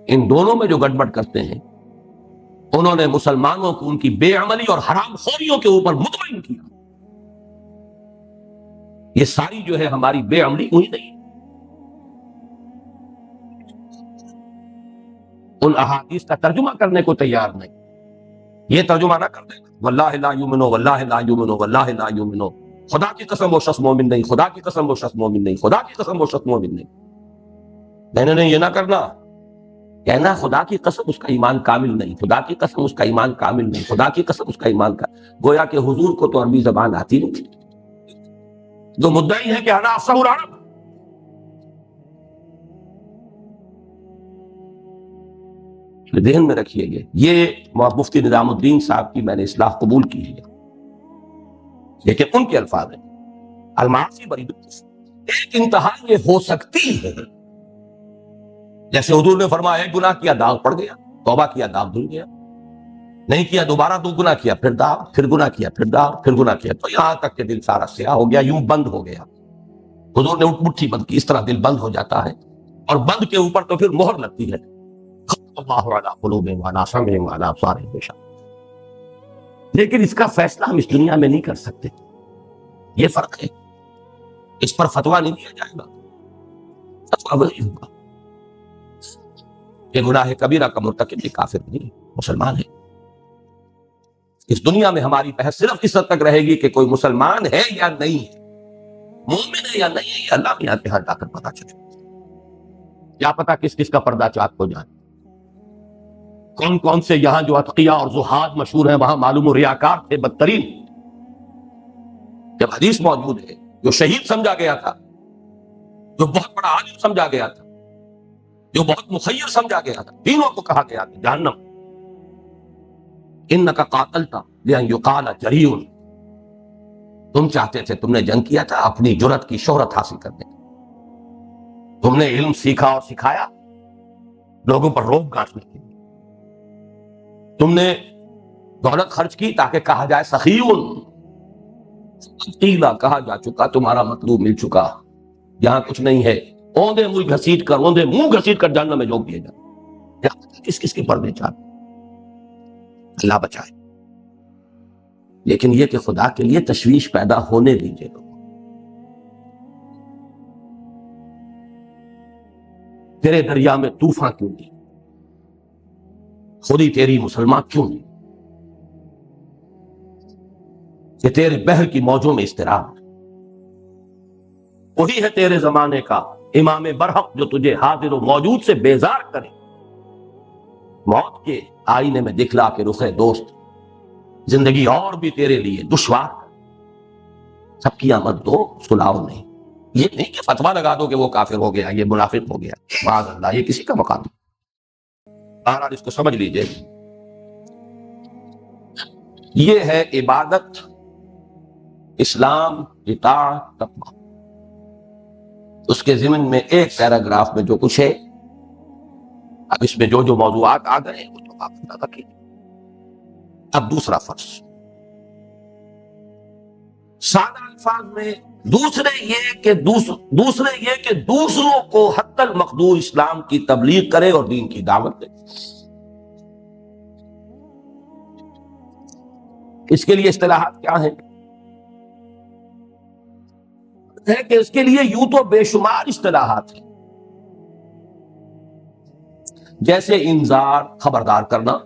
ان دونوں میں جو گڑبڑ کرتے ہیں، انہوں نے مسلمانوں کو ان کی بے عملی اور حرام خوریوں کے اوپر مطمئن کیا۔ یہ ساری جو ہے ہماری بے عملی ہوئی نہیں، ان احادیث کا ترجمہ کرنے کو تیار نہیں، یہ ترجمہ نہ کر دے واللہ لا یؤمنو واللہ لا یؤمنو واللہ لا یؤمنو، خدا کی قسم وہ شخص مومن نہیں، خدا کی قسم وہ شخص مومن نہیں، خدا کی قسم وہ شخص مومن نہیں۔ میں نے یہ نہ کرنا، کہنا خدا کی قسم اس کا ایمان کامل نہیں، خدا کی قسم اس کا ایمان کامل نہیں، خدا کی قسم اس کا ایمان کا، گویا کہ حضور کو تو عربی زبان آتی نہیں تھی، جو مدعی ہے کہ انا افصح العرب۔ ذہن میں رکھیے یہ مفتی نظام الدین صاحب کی میں نے اصلاح قبول کی ہے، لیکن ان کے الفاظ ہیں المعاصی برید الکفر، ایک انتہا یہ ہو سکتی ہے، جیسے حضور نے فرمایا ایک گناہ کیا داغ پڑ گیا، توبہ کیا داغ دھل گیا، نہیں کیا دوبارہ تو گناہ کیا پھر داغ، پھر گناہ کیا پھر داغ، پھر گناہ کیا، تو یہاں تک کہ دل سارا سیاہ ہو گیا، یوں بند ہو گیا۔ حضور نے مٹھی بند کی، اس طرح دل بند ہو جاتا ہے، اور بند کے اوپر تو پھر مہر لگتی ہے، اللہ علی قلوبہم وعلی سمعہم وعلی ابصارہم غشاوۃ۔ لیکن اس کا فیصلہ ہم اس دنیا میں نہیں کر سکتے، یہ فرق ہے، اس پر فتویٰ نہیں دیا جائے گا، فتویٰ وہی ہوگا کہ گناہ کبیرہ کا مرتکب بھی کافر نہیں، مسلمان ہے۔ اس دنیا میں ہماری بحث صرف اس حد تک رہے گی کہ کوئی مسلمان ہے یا نہیں ہے، مومن ہے یا نہیں ہے، یہ اللہ میاں کے ہاں جا کر پتا چلے۔ کیا پتا کس کس کا پردہ چاک ہو جائے. کون کون سے یہاں جو اتقیاء اور زہاد مشہور ہیں وہاں معلوم و ریاکار تھے بدترین. جب حدیث موجود ہے جو شہید سمجھا گیا تھا، جو بہت بڑا عالم سمجھا گیا تھا، جو بہت مخیر سمجھا گیا تھا، تینوں کو کہا گیا تھا جہنم. انک قاتلت لان یقال جریء، تم چاہتے تھے، تم نے جنگ کیا تھا اپنی جرأت کی شہرت حاصل کرنے. تم نے علم سیکھا اور سکھایا لوگوں پر روب گانٹنے کے لیے. تم نے دولت خرچ کی تاکہ کہا جائے سخیون. قیلا کہا جا چکا تمہارا مطلوب مل چکا، یہاں کچھ نہیں ہے. اوندے منہ گھسیٹ کر جہنم میں جھونک دیے جائے. کس کس کے پردے چاہتے، اللہ بچائے. لیکن یہ کہ خدا کے لیے تشویش پیدا ہونے دیجیے. تیرے دریا میں طوفان کیوں نہیں؟ خودی تیری مسلمان کیوں نہیں کہ تیرے بحر کی موجوں میں اضطراب؟ وہی ہے تیرے زمانے کا امام برحق جو تجھے حاضر و موجود سے بیزار کرے. موت کے آئینے میں دکھلا کے رخ دوست، زندگی اور بھی تیرے لیے دشوار. سب کی آمد دو سلاؤ نہیں. یہ نہیں کہ فتویٰ لگا دو کہ وہ کافر ہو گیا، یہ منافق ہو گیا، معاذ اللہ، یہ کسی کا مقام نہیں. بہرحال اس کو سمجھ لیجئے، یہ ہے عبادت، اسلام، اطاعت، تقویٰ. اس کے ضمن میں ایک پیراگراف میں جو کچھ ہے، اب اس میں جو جو موضوعات آ گئے وہ تو آپ اندازہ کیجیے. اب دوسرا فرض سادہ الفاظ میں، دوسرے یہ کہ دوسروں کو حتی المقدور اسلام کی تبلیغ کرے اور دین کی دعوت دے. اس کے لیے اصطلاحات کیا ہیں؟ ہے کہ اس کے لیے یوں تو بے شمار اصطلاحات ہیں، جیسے انذار، خبردار کرنا،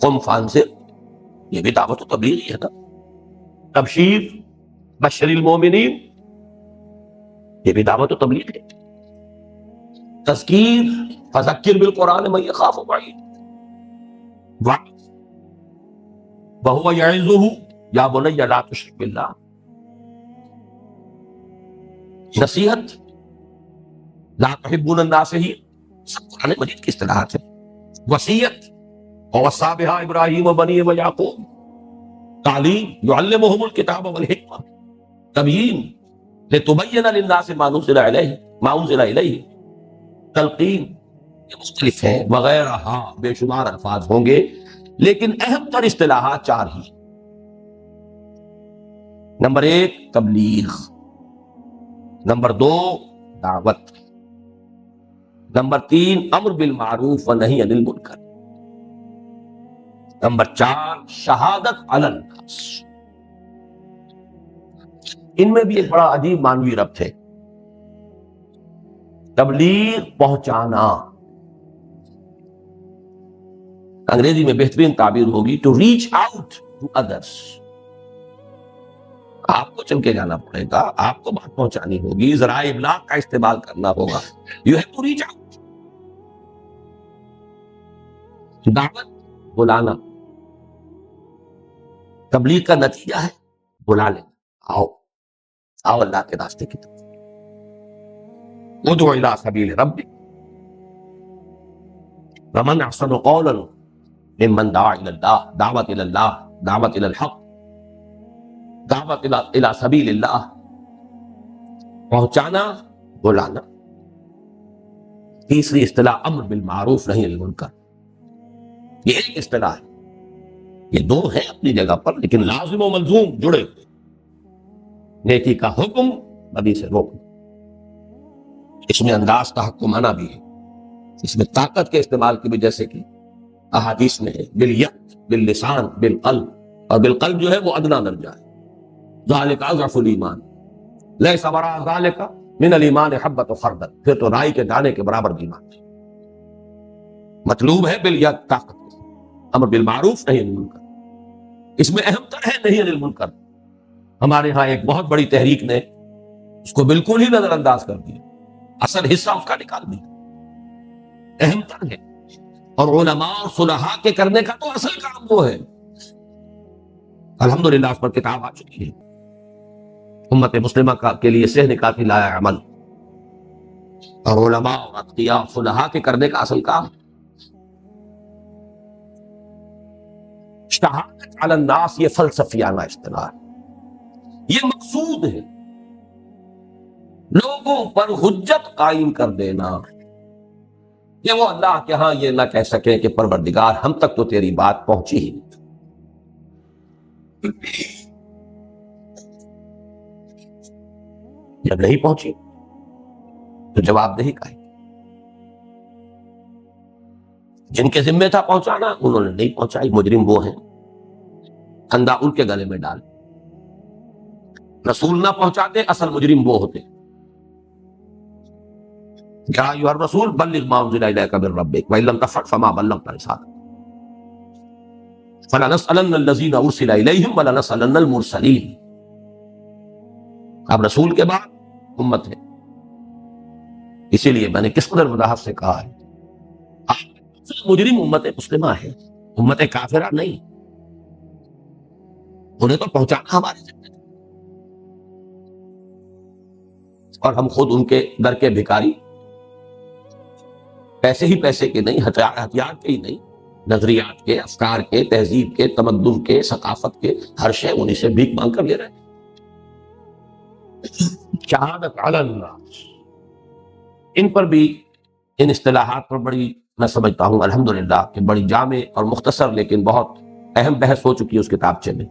قم فانذر، یہ بھی دعوت و تبلیغ ہی ہے نا. تبشیر، بشر المومنین، یہ بھی دعوت و تبلیغ ہے. تذکیر، فذکر بالقرآن من یخاف وعید. وَهُوَ يَعِظُهُ یا بنی لا تشرک باللہ. نصیحت، لا تحبون الناصحین، سب قرآن مجید کی اصطلاحات ہیں. وصیت، ووصى بها ابراہیم وبنیہ ویعقوب. تعلیم، يعلمهم الکتاب والحکمہ. تبیین، لتبین للناس ما نزل الیہ. تلقین، یہ مختلف ہیں وغیرہ، ہاں بے شمار الفاظ ہوں گے، لیکن اہم تر اصطلاحات چار ہی. نمبر 1 تبلیغ، نمبر 2 دعوت، نمبر 3 امر بالمعروف و نہی عن المنکر، نمبر 4 شہادت علی الناس. ان میں بھی ایک بڑا عجیب معنوی ربط ہے. تبلیغ پہنچانا، انگریزی میں بہترین تعبیر ہوگی to reach out to others. آپ کو چل کے جانا پڑے گا، آپ کو بات پہنچانی ہوگی، ذرائع ابلاغ کا استعمال کرنا ہوگا. You have to reach out. دعوت، بلانا. تبلیغ کا نتیجہ ہے بلا لینا، آؤ اللہ کے راستے کی طرف. ادعو الی سبیل ربک ومن احسن قولا ممن دعا الی اللہ. دعوت الی اللہ، دعوت الی الحق، دعوت الی سبیل اللہ. پہنچانا، بلانا. تیسری اصطلاح امر بالمعروف نہی عن المنکر. یہ ایک اصطلاح ہے، یہ دو ہیں اپنی جگہ پر لیکن لازم و ملزوم جڑے ہوئے. نیکی کا حکم، بدی سے روکنا. اس میں انداز تحکمانہ بھی ہے، اس میں طاقت کے استعمال کی بھی، جیسے کہ احادیث میں ہے بالید، باللسان، بالقلب. اور بالقلب جو ہے وہ ادنا درجہ ہے. ذالک اضعف الایمان لیس وراء ذالک من الایمان حبۃ خردل. پھر تو رائی کے دانے کے برابر ایمان ہے. مطلوب ہے بالید، طاقت، امر بالمعروف نہی عن المنکر. اس میں اہم تر ہے نہی عن المنکر. ہمارے ہاں ایک بہت بڑی تحریک نے اس کو بالکل ہی نظر انداز کر دیا، اصل حصہ اس کا نکال دیا. اہم تر ہے، اور علماء اور صلحاء کے کرنے کا تو اصل کام وہ ہے۔ الحمدللہ اس پر کتاب آ چکی ہے، امت مسلمہ کے لیے صحن کافی لایا عمل، اور علماء اور اتقیاء اور صلحاء کے کرنے کا اصل کام شہادت علی الناس۔ یہ فلسفیانہ اصطلاح ہے، یہ مقصود ہے لوگوں پر حجت قائم کر دینا کہ وہ اللہ کے ہاں یہ نہ کہہ سکے کہ پروردگار ہم تک تو تیری بات پہنچی ہی نہیں۔ جب نہیں پہنچی تو جواب دہی کا ہے۔ جن کے ذمہ تھا پہنچانا انہوں نے نہیں پہنچائی، مجرم وہ ہیں، پھندا ان کے گلے میں ڈال۔ رسول نہ پہنچاتے اصل مجرم وہ ہوتے۔ یا ایھا الرسول بلغ ما انزل الیک من ربک وان لم تفعل فما بلغت رسالته فلنسألن الذین ارسل الیہم ولنسألن المرسلین۔ اب رسول کے بعد امت ہے، اسی لیے میں نے کس قدر وضاحت سے کہا ہے مجرم امت مسلمہ ہے، امت کافرہ نہیں۔ انہیں تو پہنچانا ہمارے ذمہ ہے، اور ہم خود ان کے در کے بھکاری، پیسے ہی پیسے کے نہیں، ہتھیار کے ہی نہیں، نظریات کے، افکار کے، تہذیب کے، تمدن کے، ثقافت کے، ہر شے انہیں سے بھیک مانگ کر لے رہے ہیں۔ شہادت علی الناس، ان پر بھی، ان اصطلاحات پر بڑی، میں سمجھتا ہوں الحمدللہ کہ بڑی جامع اور مختصر لیکن بہت اہم بحث ہو چکی ہے اس کتابچے میں،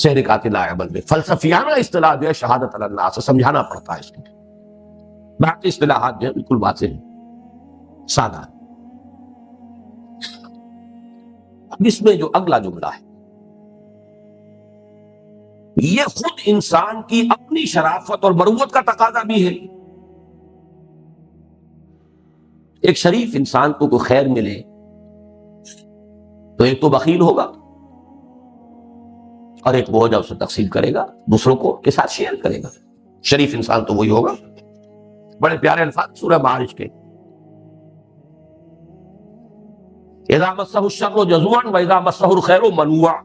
شہر قاتل عمل میں۔ فلسفیانہ اصطلاح جو ہے شہادت علی الناس، سمجھانا پڑتا ہے اس کو، باقی اصطلاحات جو ہے بالکل واضح ہیں، سادہ ہے۔ اب اس میں جو اگلا جملہ ہے یہ خود انسان کی اپنی شرافت اور مروت کا تقاضا بھی ہے۔ ایک شریف انسان کو کوئی خیر ملے تو ایک تو بخیل ہوگا، اور ایک وہ جو اسے تقسیم کرے گا، دوسروں کو کے ساتھ شیئر کرے گا۔ شریف انسان تو وہی ہوگا۔ بڑے پیارے الفاظ سورہ معارج کے، اذا مسہ الشر جزوعا واذا مسہ الخیر منوعا۔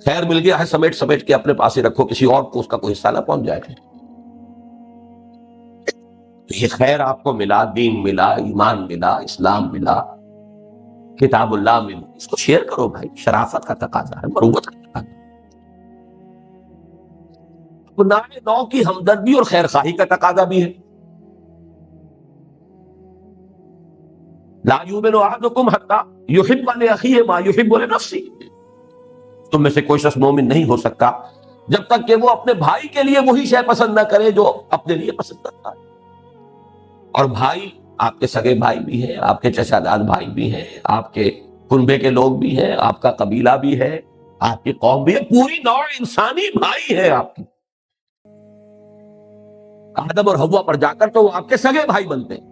خیر مل گیا ہے سمیٹ سمیٹ کے اپنے پاس ہی رکھو، کسی اور کو اس کا کوئی حصہ نہ پہنچ جائے گا۔ تو یہ خیر آپ کو ملا، دین ملا، ایمان ملا، اسلام ملا، کتاب اللہ ملا، اس کو شیئر کرو بھائی۔ شرافت کا تقاضا ہے، مروت کا تقاضا ہے، گناہ نو کی ہمدردی اور خیر خواہی کا تقاضا بھی ہے۔ لا یؤمن احدکم حتی یحب لاخیہ ما یحب لنفسہ۔ تم میں سے کوئی شخص مومن نہیں ہو سکتا جب تک کہ وہ اپنے بھائی کے لیے وہی شے پسند نہ کرے جو اپنے لیے پسند کرتا ہے۔ اور بھائی آپ کے سگے بھائی بھی ہیں، آپ کے چچا داد بھائی بھی ہیں، آپ کے کنبے کے لوگ بھی ہیں، آپ کا قبیلہ بھی ہے، آپ کی قوم بھی ہے، پوری نوع انسانی بھائی ہے آپ کی۔ آدم اور حوا پر جا کر تو وہ آپ کے سگے بھائی بنتے ہیں۔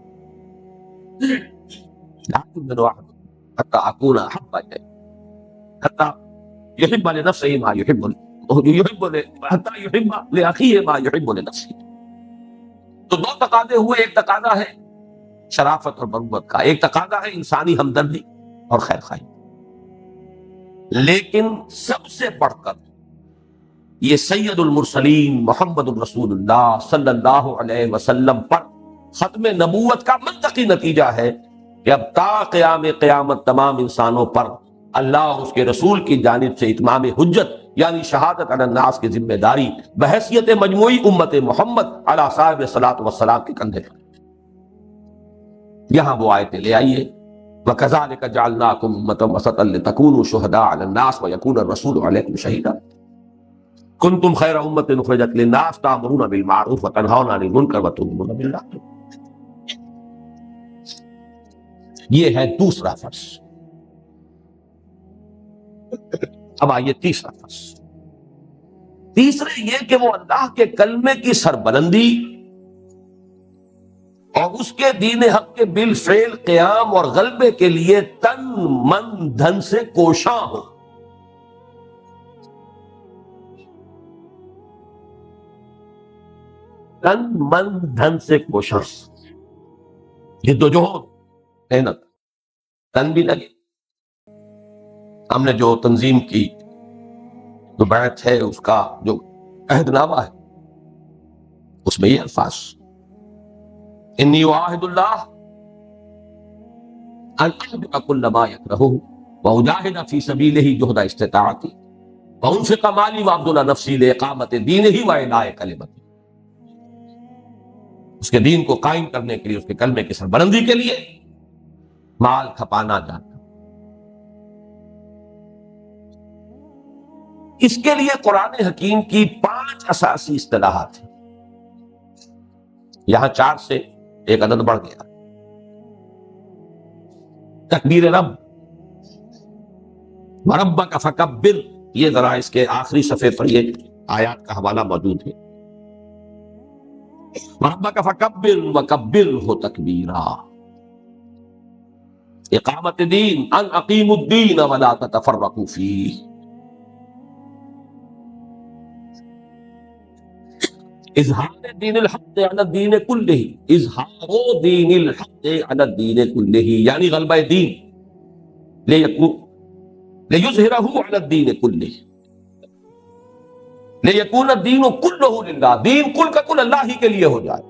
لا یؤمن احدکم حتی اکون احب الیہ حتی یحب لنفسہ ما یحب حتی یحب لاخیہ ما یحب لنفسہ۔ تو دو تقاضے ہوئے، ایک تقاضا ہے شرافت اور مروت کا، ایک تقاضا ہے انسانی ہمدردی اور خیر خواہی۔ لیکن سب سے بڑھ کر یہ سید المرسلین محمد الرسول اللہ صلی اللہ علیہ وسلم پر ختم نبوت کا منطقی نتیجہ ہے کہ اب تا قیام قیامت تمام انسانوں پر اللہ اور اس کے رسول کی جانب سے اتمام حجت یعنی شہادت علی الناس کی ذمہ داری بحیثیت مجموعی امت محمد علی صاحب صلاۃ والسلام کے کندھے پر۔ یہاں وہ آیتیں لے آئیے، وَكَذَلِكَ جَعَلْنَاكُمْ أُمَّةً وَسَطًا لِتَكُونُوا شُهَدَاءَ عَلَى النَّاسِ وَيَكُونَ الرَّسُولُ عَلَيْكُمْ شَهِيدًا كُنتُمْ خَيْرَ أُمَّةٍ أُخْرِجَتْ لِلنَّاسِ تَأْمُرُونَ بِالْمَعْرُوفِ وَتَنْهَوْنَ عَنِ الْمُنكَرِ وَتُؤْمِنُونَ بِاللَّهِ۔ یہ ہے دوسرا فرض۔ اب آئیے تیسرا فرض۔ تیسرے یہ کہ وہ اللہ کے کلمے کی سربلندی اور اس کے دین حق کے بالفعل قیام اور غلبے کے لیے تن من دھن سے کوشاں ہو۔ تن من دھن سے کوشاں، جدوجہد، محنت، تن بھی لگے. ہم نے جو تنظیم کی جو بیعت ہے اس کا جو عہد نامہ ہے اس میں یہ الفاظ انی اعاہد اللہ ان احبط کل ما یکرہہ واجاہد فی سبیلہ جہد استطاعتی وانفق مالی وابذل نفسی لاقامت دینہ واعلاء کلمتہ. اس کے دین کو قائم کرنے کے لیے، اس کے کلمے کی سربلندی کے لیے مال کھپانا جانا. اس کے لیے قرآن حکیم کی 5 اساسی اصطلاحات ہیں. یہاں 4 سے ایک عدد بڑھ گیا. تکبیر رب، وربک فکبر، یہ ذرا اس کے آخری صفحے پر یہ آیات کا حوالہ موجود ہے. وربک فکبر وکبرہ تکبیرا. اقامت دین، ان اقیموا الدین ولا تتفرقوا فیہ. اظہار دین الحق علی الدین کلہ، اظہار دین الحق علی الدین کلہ، یعنی غلبہ دین لیظہرہ علی الدین کلہ، لیکون الدین کلہ للہ، دین کل کا کل اللہ ہی کے لیے ہو جائے.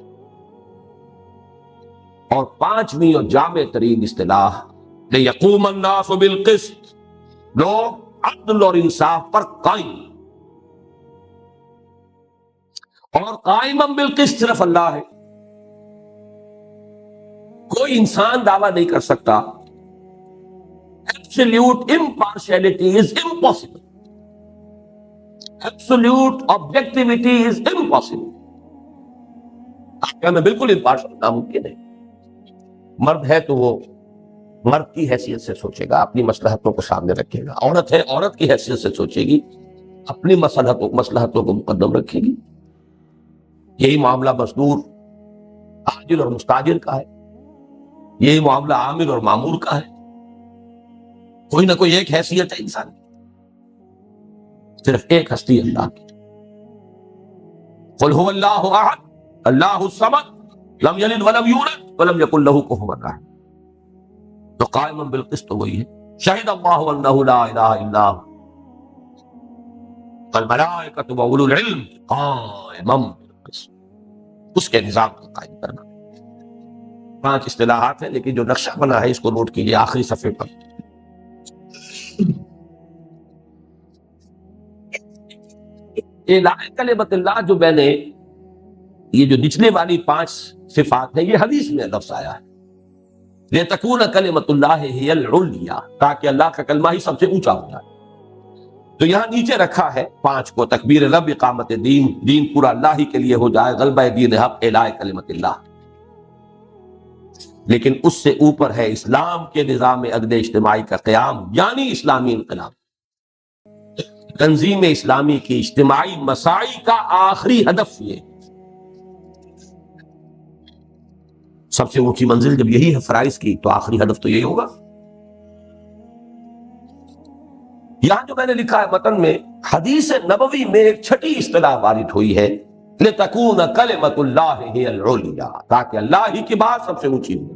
اور 5ویں اور جامع ترین اصطلاح لیقوم الناس بالقسط، لوگ عدل اور انصاف پر قائم. اور قائمًا بالقسط صرف اللہ ہے، کوئی انسان دعویٰ نہیں کر سکتا. Absolute impartiality is impossible. Absolute objectivity is impossible. میں بالکل امپارشل ناممکن ہے. مرد ہے تو وہ مرد کی حیثیت سے سوچے گا، اپنی مصلحتوں کو سامنے رکھے گا. عورت ہے، عورت کی حیثیت سے سوچے گی، اپنی مصلحتوں کو مقدم رکھے گی. یہی معاملہ مزدور، آجر اور مستاجر کا ہے. یہی معاملہ عامل اور مامور کا ہے. کوئی نہ کوئی ایک حیثیت ہے انسان کی، صرف ایک ہستی اللہ کی. قل هو اللہ احد اللہ الصمد لم یلد ولم یولد ولم یکن لہ کفوا احد. تو قائم بالقسط وہی ہے. شہد اللہ انہ لا الہ الا هو والملائکۃ واولو العلم قائما بالقسط. اس کے نظام کو قائم کرنا. 5 اصطلاحات ہیں، لیکن جو نقشہ بنا ہے اس کو نوٹ کیجیے آخری صفحے پر. اعلاء کلمت اللہ، جو میں نے یہ جو نچلے والی 5 صفات ہیں، یہ حدیث میں لفظ آیا ہے. لِتَكُونَ كَلِمَةُ اللَّهِ هِيَ الْعُلْيَا، تاکہ اللہ کا کلمہ ہی سب سے اونچا ہو جائے. تو یہاں نیچے رکھا ہے 5 کو: تکبیر رب، اقامت دین، دین پورا اللہ ہی کے لیے ہو جائے، غلبہ دین حق، اعلاء کلمت اللہ. لیکن اس سے اوپر ہے اسلام کے نظام عدل اجتماعی کا قیام، یعنی اسلامی انقلاب. تنظیم اسلامی کی اجتماعی مساعی کا آخری ہدف یہ. سب سے اونچی منزل جب یہی ہے فرائض کی، تو آخری ہدف تو یہی ہوگا. یہاں جو میں نے لکھا ہے متن میں، حدیث نبوی میں ایک 6ٹھی اصطلاح وارد ہوئی ہے: لِتَكُونَ كَلِمَةُ اللَّهِ هِيَ الْعُلْيَا، تاکہ اللہ ہی کی بات سب سے اونچی ہو،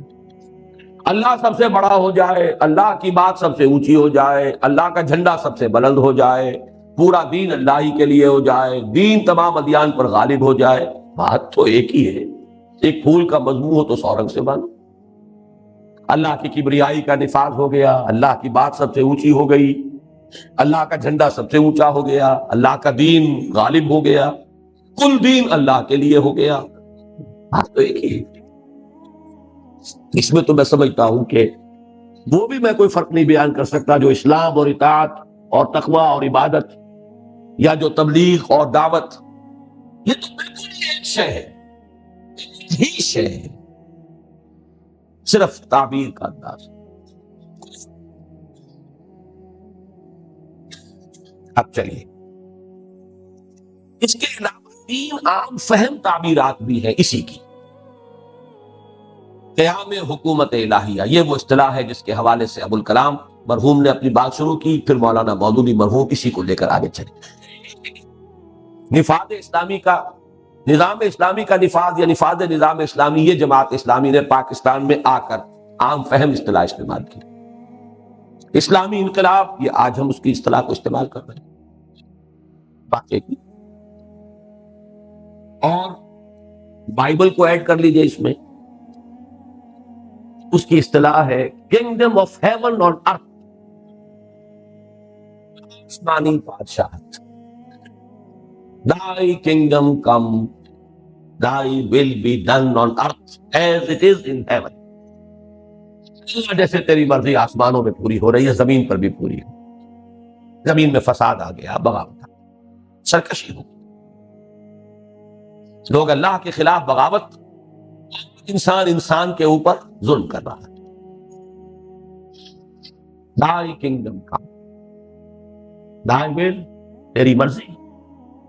اللہ سب سے بڑا ہو جائے، اللہ کی بات سب سے اونچی ہو جائے، اللہ کا جھنڈا سب سے بلند ہو جائے، پورا دین اللہ ہی کے لیے ہو جائے، دین تمام ادیان پر غالب ہو جائے. بات تو ایک ہی ہے. ایک پھول کا مضمون ہو تو 100 رنگ سے باندھو. اللہ کی کبریائی کا نفاذ ہو گیا، اللہ کی بات سب سے اونچی ہو گئی، اللہ کا جھنڈا سب سے اونچا ہو گیا، اللہ کا دین غالب ہو گیا، کل دین اللہ کے لیے ہو گیا. بات تو ایک ہی ہے. اس میں تو میں سمجھتا ہوں کہ وہ بھی میں کوئی فرق نہیں بیان کر سکتا جو اسلام اور اطاعت اور تقوی اور عبادت، یا جو تبلیغ اور دعوت، یہ تو بالکل ہی ایک شے ہے، ایک ہی شے ہے، صرف تعبیر کا انداز. اب چلیے، اس کے علاوہ 3 عام فہم تعبیرات بھی ہیں اسی کی. قیام حکومت الہیہ، یہ وہ اصطلاح ہے جس کے حوالے سے ابوالکلام مرحوم نے اپنی بات شروع کی، پھر مولانا مودودی مرحوم اسی کو لے کر آگے چلے. نفاذ اسلامی کا نظام اسلامی کا نفاذ یا نفاذ نظام اسلامی، یہ جماعت اسلامی نے پاکستان میں آ کر عام فہم اصطلاح استعمال کی۔ اسلامی انقلاب، یہ آج ہم اس کی اصطلاح کو استعمال کر رہے ہیں واقعی کی۔ اور بائبل کو ایڈ کر لیجئے اس میں، اس کی اصطلاح ہے کنگڈم آف ہیون آن ارتھ، آسمانی بادشاہت۔ Thy kingdom come, thy will be done on earth as it is in heaven۔ جیسے تیری مرضی آسمانوں میں پوری ہو رہی ہے، زمین پر بھی پوری ہو۔ زمین میں فساد آ گیا، بغاوت، سرکشی ہو، لوگ اللہ کے خلاف بغاوت، انسان کے اوپر ظلم کر رہا ہے۔ Thy kingdom come, thy will، تیری مرضی،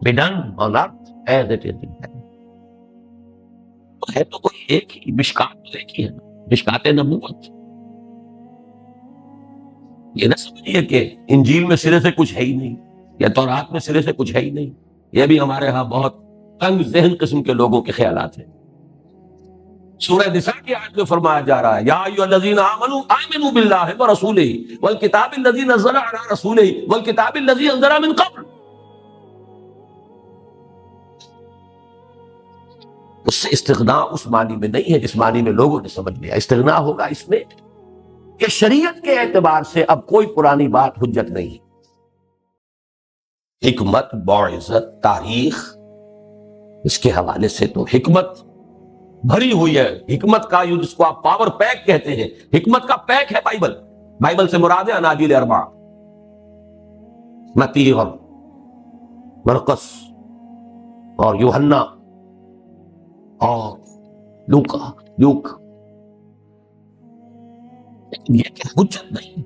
be done on earth as it is in heaven۔ ہے تو کوئی ایک ہی، مشکات تو ایک ہی ہے، مشکات نبوت۔ یہ نہ سمجھیے کہ انجیل میں سرے سے کچھ ہے ہی نہیں، یا تورات میں سرے سے کچھ ہے ہی نہیں۔ یہ بھی ہمارے ہاں بہت تنگ ذہن قسم کے لوگوں کے خیالات ہیں۔ سورہ نساء کی آیت میں فرمایا جا رہا ہے یا ایھا الذین آمنوا آمنوا باللہ ورسولہ والکتاب الذی نزل علی رسولہ والکتاب الذی انزل من قبل۔ اس سے استغناء اس معنی میں نہیں ہے جس معنی میں لوگوں نے سمجھ لیا۔ استغناء ہوگا اس میں کہ شریعت کے اعتبار سے اب کوئی پرانی بات حجت نہیں۔ حکمت، موعظت، تاریخ، اس کے حوالے سے تو حکمت بھری ہوئی ہے۔ حکمت کا جس کو آپ پاور پیک کہتے ہیں، حکمت کا پیک ہے بائبل۔ بائبل سے مراد ہے اناجیل اربعہ، متی اور مرقس اور یوحنا اور لوک۔ یہ کہ حجت نہیں،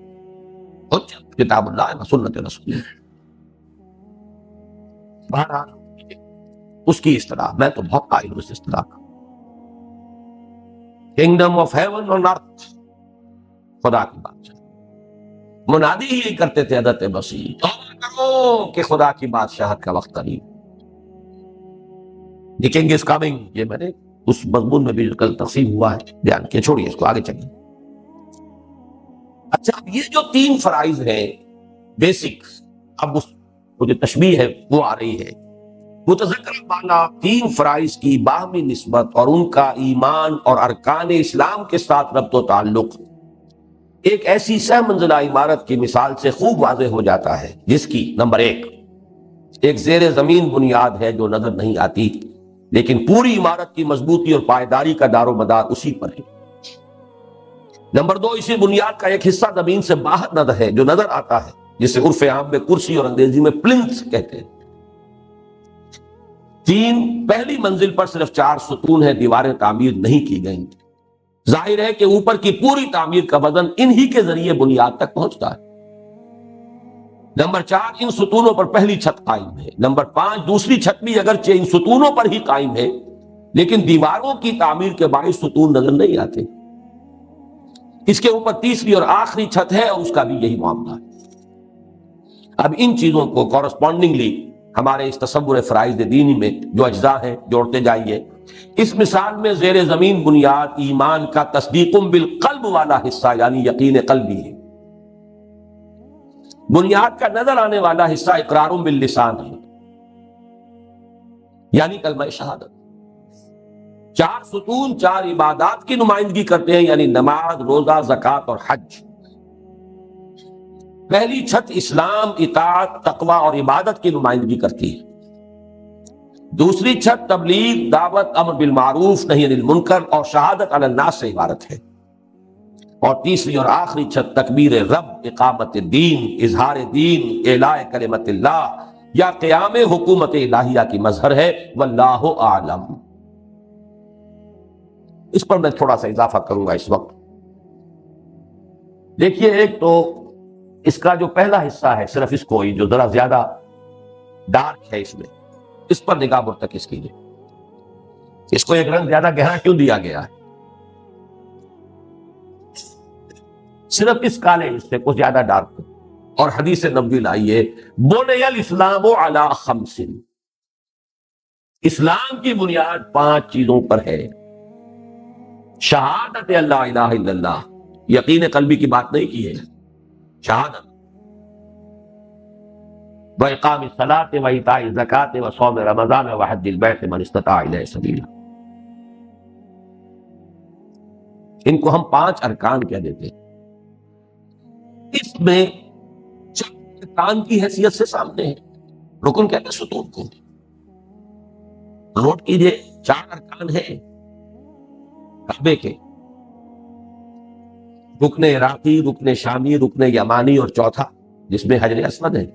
حجت کتاب اللہ و سنت رسول۔ بہرحال اس کی اصطلاح، میں تو بہت قائل ہوں اس اصطلاح کا، کنگڈم آف ہیون آن ارتھ، خدا کی بادشاہت۔ منادی ہی کرتے تھے حضرت مسیح، توبہ کرو کہ خدا کی بادشاہت کا وقت قریب۔ دی کنگ از کمنگ، یہ میں نے اس مضمون میں بھی کل تقسیم ہوا ہے بیان کیا، چھوڑیے اس کو، آگے چلیے۔ اچھا، اب یہ جو تین فرائض ہیں بیسک، اب اس جو تشبیہ ہے وہ آ رہی ہے۔ متذکرہ بالا تین فرائض کی باہمی نسبت اور ان کا ایمان اور ارکان اسلام کے ساتھ ربط و تعلق ایک ایسی سہ منزلہ عمارت کی مثال سے خوب واضح ہو جاتا ہے جس کی نمبر ایک زیر زمین بنیاد ہے جو نظر نہیں آتی، لیکن پوری عمارت کی مضبوطی اور پائیداری کا دار و مدار اسی پر ہے۔ نمبر دو، اسی بنیاد کا ایک حصہ زمین سے باہر نظر ہے جو نظر آتا ہے، جسے عرف عام میں کرسی اور انگریزی میں پلنتھ کہتے ہیں۔ تین، پہلی منزل پر صرف 4 ستون ہیں، دیواریں تعمیر نہیں کی گئیں۔ ظاہر ہے کہ اوپر کی پوری تعمیر کا وزن انہی کے ذریعے بنیاد تک پہنچتا ہے۔ نمبر 4، ان ستونوں پر پہلی چھت قائم ہے۔ نمبر 5، دوسری چھت بھی اگرچہ ان ستونوں پر ہی قائم ہے، لیکن دیواروں کی تعمیر کے باعث ستون نظر نہیں آتے۔ اس کے اوپر تیسری اور آخری چھت ہے اور اس کا بھی یہی معاملہ ہے۔ اب ان چیزوں کو کورسپونڈنگلی ہمارے اس تصور فرائض دینی میں جو اجزاء ہیں جوڑتے جائیے۔ اس مثال میں زیر زمین بنیاد ایمان کا تصدیق بالقلب والا حصہ یعنی یقین قلبی ہے، بنیاد کا نظر آنے والا حصہ اقرار باللسان ہے یعنی کلمہ شہادت۔ 4 ستون 4 عبادات کی نمائندگی کرتے ہیں یعنی نماز، روزہ، زکوٰۃ اور حج۔ پہلی چھت اسلام، اطاعت، تقوی اور عبادت کی نمائندگی کرتی ہے۔ دوسری چھت تبلیغ، دعوت، امر بالمعروف، نہی عن المنکر اور شہادت علی الناس سے عبارت ہے۔ اور تیسری اور آخری چھت تکبیر رب، اقامت دین، اظہار دین، اعلاء کلمت اللہ یا قیام حکومت الہیہ کی مظہر ہے۔ واللہ اعلم۔ اس پر میں تھوڑا سا اضافہ کروں گا اس وقت۔ دیکھیے، ایک تو اس کا جو پہلا حصہ ہے، صرف اس کو جو ذرا زیادہ ڈارک ہے اس پر نگاہ مرتکز کیجیے۔ اس کو ایک رنگ زیادہ گہرا کیوں دیا گیا ہے؟ صرف اس کالے حصے کو زیادہ ڈارک، اور حدیث نبوی لائیے، بنی الاسلام علی 5، اسلام کی بنیاد 5 چیزوں پر ہے. شہادت اللہ الہ الا اللہ، یقین قلبی کی بات نہیں کی ہے، شہادت. وَإِقَامِ الصَّلَاةِ وَإِيتَاءِ الزَّكَاةِ وَصَوْمِ رَمَضَانَ وَحَجِّ الْبَيْتِ مَنِ اسْتَطَاعَ إِلَيْهِ سَبِيلًا. ان کو ہم 5 ارکان کہہ دیتے ہیں. اس میں 4 ارکان کی حیثیت سے سامنے ہے. رکن کہتے ہیں ستون کو. نوٹ کیجئے 4 ارکان ہیں کعبے کے: رکن عراقی، رکن شامی، رکن یمانی، اور چوتھا جس میں حجر اسود ہے.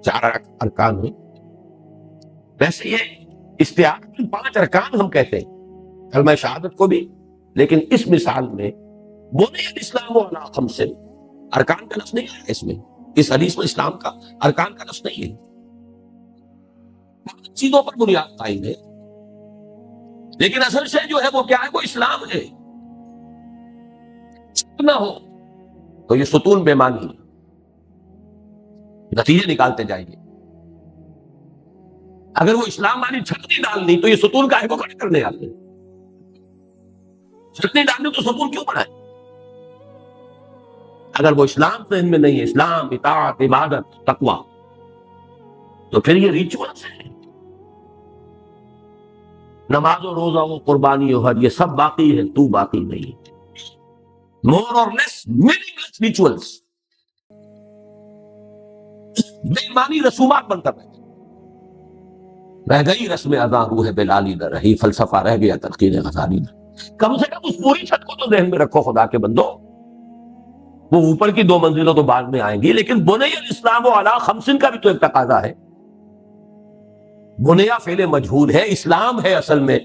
4 ارکان ہیں. ویسے یہ استعارت 5 ارکان ہم کہتے ہیں کلمہ شہادت کو بھی، لیکن اس مثال میں بنی الاسلام علی 5، ارکان کا لفظ نہیں ہے اس میں. اس حدیث میں اسلام کا ارکان کا لفظ نہیں ہے. 5 چیزوں پر بنیاد قائم ہے، لیکن اصل شے جو ہے وہ کیا ہے؟ وہ اسلام ہے. نہ ہو تو یہ ستون بے معنی ہے. نتیجے نکالتے جائیں گے. اگر وہ اسلام والی چھت نہیں ڈالنی تو یہ ستون کاہے کو کھڑے کرنے آتے ہیں؟ چھت نہیں ڈالنی تو ستون کیوں بنائے؟ اگر وہ اسلام سے ان میں نہیں ہے، اسلام، اطاعت، عبادت، تقوی، تو پھر یہ ریچولز ہیں. نماز و روزہ و قربانی و حج یہ سب باقی ہے، تو باقی نہیں. مور اور لیس میننگ لیس ریچولز، بے معنی رسومات بن کر رہ گئی. رسم اذاں روح بلالی نہ رہی، فلسفہ رہ گیا تلقین غزالی نہ. کم سے کم اس پوری چھت کو تو ذہن میں رکھو خدا کے بندو. وہ اوپر کی 2 منزلوں تو بعد میں آئیں گی، لیکن بنی الاسلام علی 5 کا بھی تو ایک تقاضا ہے. بنیا فعل مجہول ہے، اسلام ہے اصل میں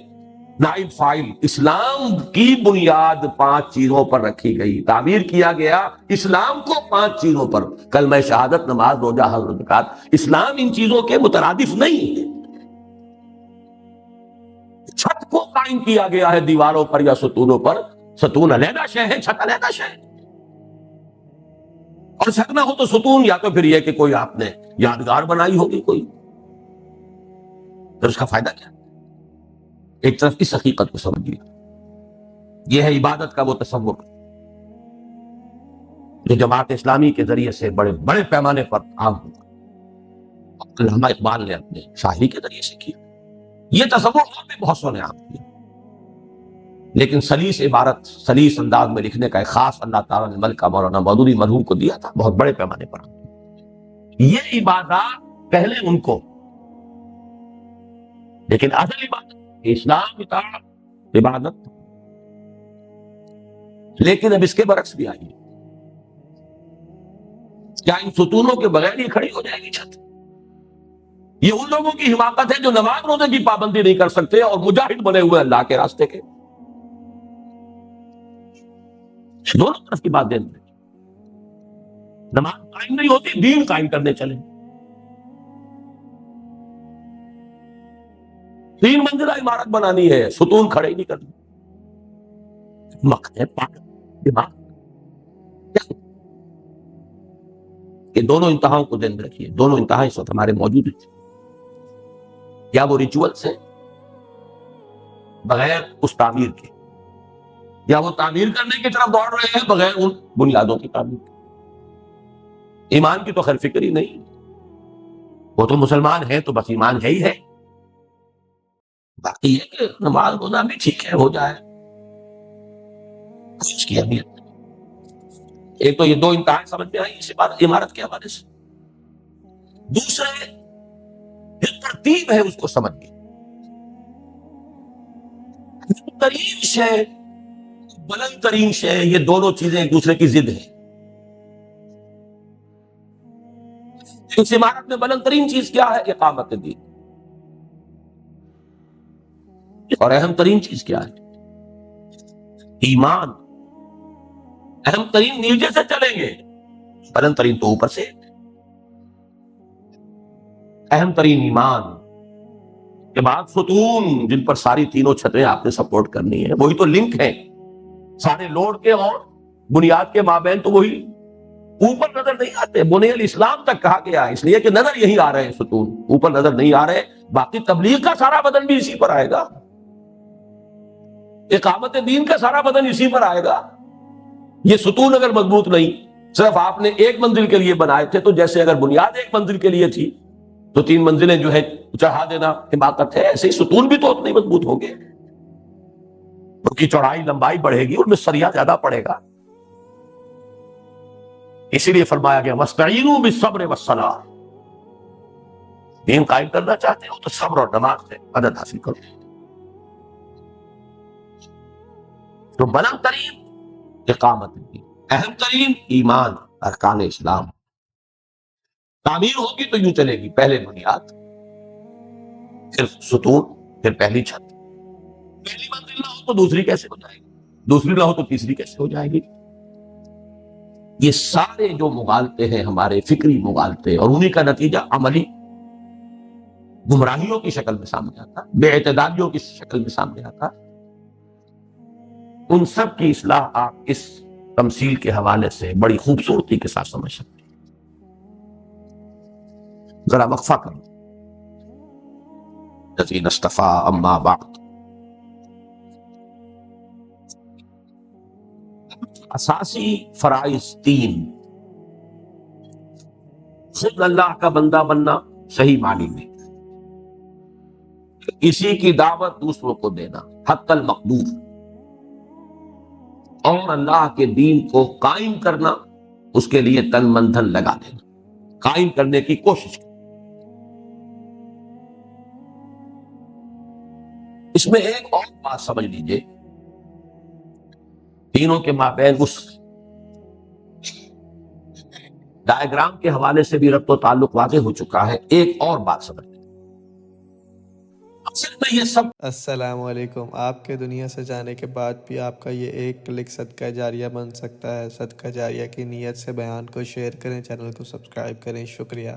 نائب فاعل. اسلام کی بنیاد 5 چیزوں پر رکھی گئی، تعبیر کیا گیا اسلام کو 5 چیزوں پر. کلمہ شہادت، نماز، روزہ، حج، زکات. اسلام ان چیزوں کے مترادف نہیں ہے. چھت کو قائم کیا گیا ہے دیواروں پر یا ستونوں پر. ستون علیحدہ شے ہے، چھت علیحدہ شے ہے. اور چھت نہ ہو تو ستون، یا تو پھر یہ کہ کوئی آپ نے یادگار بنائی ہوگی کوئی، پھر اس کا فائدہ کیا؟ ایک طرف اس حقیقت کو سمجھیے. یہ ہے عبادت کا وہ تصور جو جماعت اسلامی کے ذریعے سے بڑے بڑے پیمانے پر عام ہوا. علامہ اقبال نے اپنے شاعری کے ذریعے سے کیا. یہ تصور اور بھی بہت سو نے عام کیا، لیکن سلیس عبارت، سلیس انداز میں لکھنے کا ایک خاص اللہ تعالیٰ نے ملکہ مولانا مودودی مرحوم کو دیا تھا، بہت بڑے پیمانے پر. یہ عبادات پہلے ان کو، لیکن اصل عبادت اسلام، اطاعت، عبادت. لیکن اب اس کے برعکس بھی آئیے، کیا ان ستونوں کے بغیر یہ کھڑی ہو جائے گی چھت؟ یہ ان لوگوں کی حماقت ہے جو نماز روزے کی پابندی نہیں کر سکتے اور مجاہد بنے ہوئے اللہ کے راستے کے. دونوں طرف کی بات دین میں نماز قائم نہیں ہوتی، دین قائم کرنے چلے. 3 منزلہ عمارت بنانی ہے، ستون کھڑے ہی نہیں کرنے. مکھ ہے پاک دماغ. یہ دونوں انتہاؤں کو ذہن میں رکھیے. دونوں انتہا اس وقت ہمارے موجود ہیں. یا وہ ریچولز ہیں بغیر اس تعمیر کے، یا وہ تعمیر کرنے کی طرف دوڑ رہے ہیں بغیر ان بنیادوں کی تعمیر کے. ایمان کی تو خیر فکر ہی نہیں. وہ تو مسلمان ہیں تو بس ایمان ہے ہی ہے. باقی ہے کہ نماز روزہ بھی ٹھیک ہے، ہو جائے، اس کی اہمیت. ایک تو یہ 2 انتہائی سمجھ میں آئی اس عمارت کے حوالے سے. دوسرے جو ترتیب ہے اس کو سمجھیے. ترین شے، بلند ترین شے، یہ دونوں چیزیں ایک دوسرے کی ضد ہیں. اس عمارت میں بلند ترین چیز کیا ہے؟ اقامت دین. اور اہم ترین چیز کیا ہے؟ ایمان. اہم ترین نیچے سے چلیں گے، بلند ترین تو اوپر سے. اہم ترین ایمان کے بعد ستون جن پر ساری تینوں چھتیں آپ نے سپورٹ کرنی ہے، وہی تو لنک ہیں سارے لوڈ کے اور بنیاد کے مابین. تو وہی اوپر نظر نہیں آتے، بنیل اسلام تک کہا گیا ہے، اس لیے کہ نظر یہی آ رہے ہیں ستون، اوپر نظر نہیں آ رہے، باقی تبلیغ کا سارا بدن بھی اسی پر آئے گا، اقامت دین کا سارا بدن اسی پر آئے گا۔ یہ ستون اگر مضبوط نہیں، صرف آپ نے ایک منزل کے لیے بنائے تھے، تو جیسے اگر بنیاد ایک منزل کے لیے تھی تو 3 منزلیں جو ہے چڑھا دینا حماقت ہے، ایسے ہی ستون بھی تو اتنے ہی مضبوط ہوں گے، ان کی چوڑائی لمبائی بڑھے گی، ان میں سریا زیادہ پڑے گا۔ اسی لیے فرمایا گیا وَاسْتَعِينُوا بِالصَّبْرِ وَالصَّلَاةِ، دین قائم کرنا چاہتے ہو تو صبر اور نماز سے مدد حاصل کرو۔ تو بلند ترین اقامت الدین، اہم ترین ایمان، ارکان اسلام، تعمیر ہوگی تو یوں چلے گی، پہلے بنیاد، پھر ستون، پھر پہلی چھت، پہلی منزل نہ ہو تو دوسری کیسے ہو جائے گی، دوسری نہ ہو تو تیسری کیسے ہو جائے گی؟ یہ سارے جو مغالطے ہیں ہمارے فکری مغالطے، اور انہی کا نتیجہ عملی گمراہیوں کی شکل میں سامنے آتا، بے اعتدالیوں کی شکل میں سامنے آتا، ان سب کی اصلاح آپ اس تمثیل کے حوالے سے بڑی خوبصورتی کے ساتھ سمجھ سکتے ہیں۔ ذرا وقفہ کرو۔ الذین اصطفیٰ اما بعد، اساسی فرائض 3، خود اللہ کا بندہ بننا صحیح معنی میں، اسی کی دعوت دوسروں کو دینا حق المقدور، اور اللہ کے دین کو قائم کرنا، اس کے لیے تن من دھن لگا دینا، قائم کرنے کی کوشش کرنا۔ اس میں ایک اور بات سمجھ لیجئے، تینوں کے مابین اس ڈائیگرام کے حوالے سے بھی ربط و تعلق واضح ہو چکا ہے، ایک اور بات سمجھ لیجئے، اصل میں یہ سب السلام علیکم۔ آپ کے دنیا سے جانے کے بعد بھی آپ کا یہ ایک کلک صدقہ جاریہ بن سکتا ہے۔ صدقہ جاریہ کی نیت سے بیان کو شیئر کریں، چینل کو سبسکرائب کریں، شکریہ۔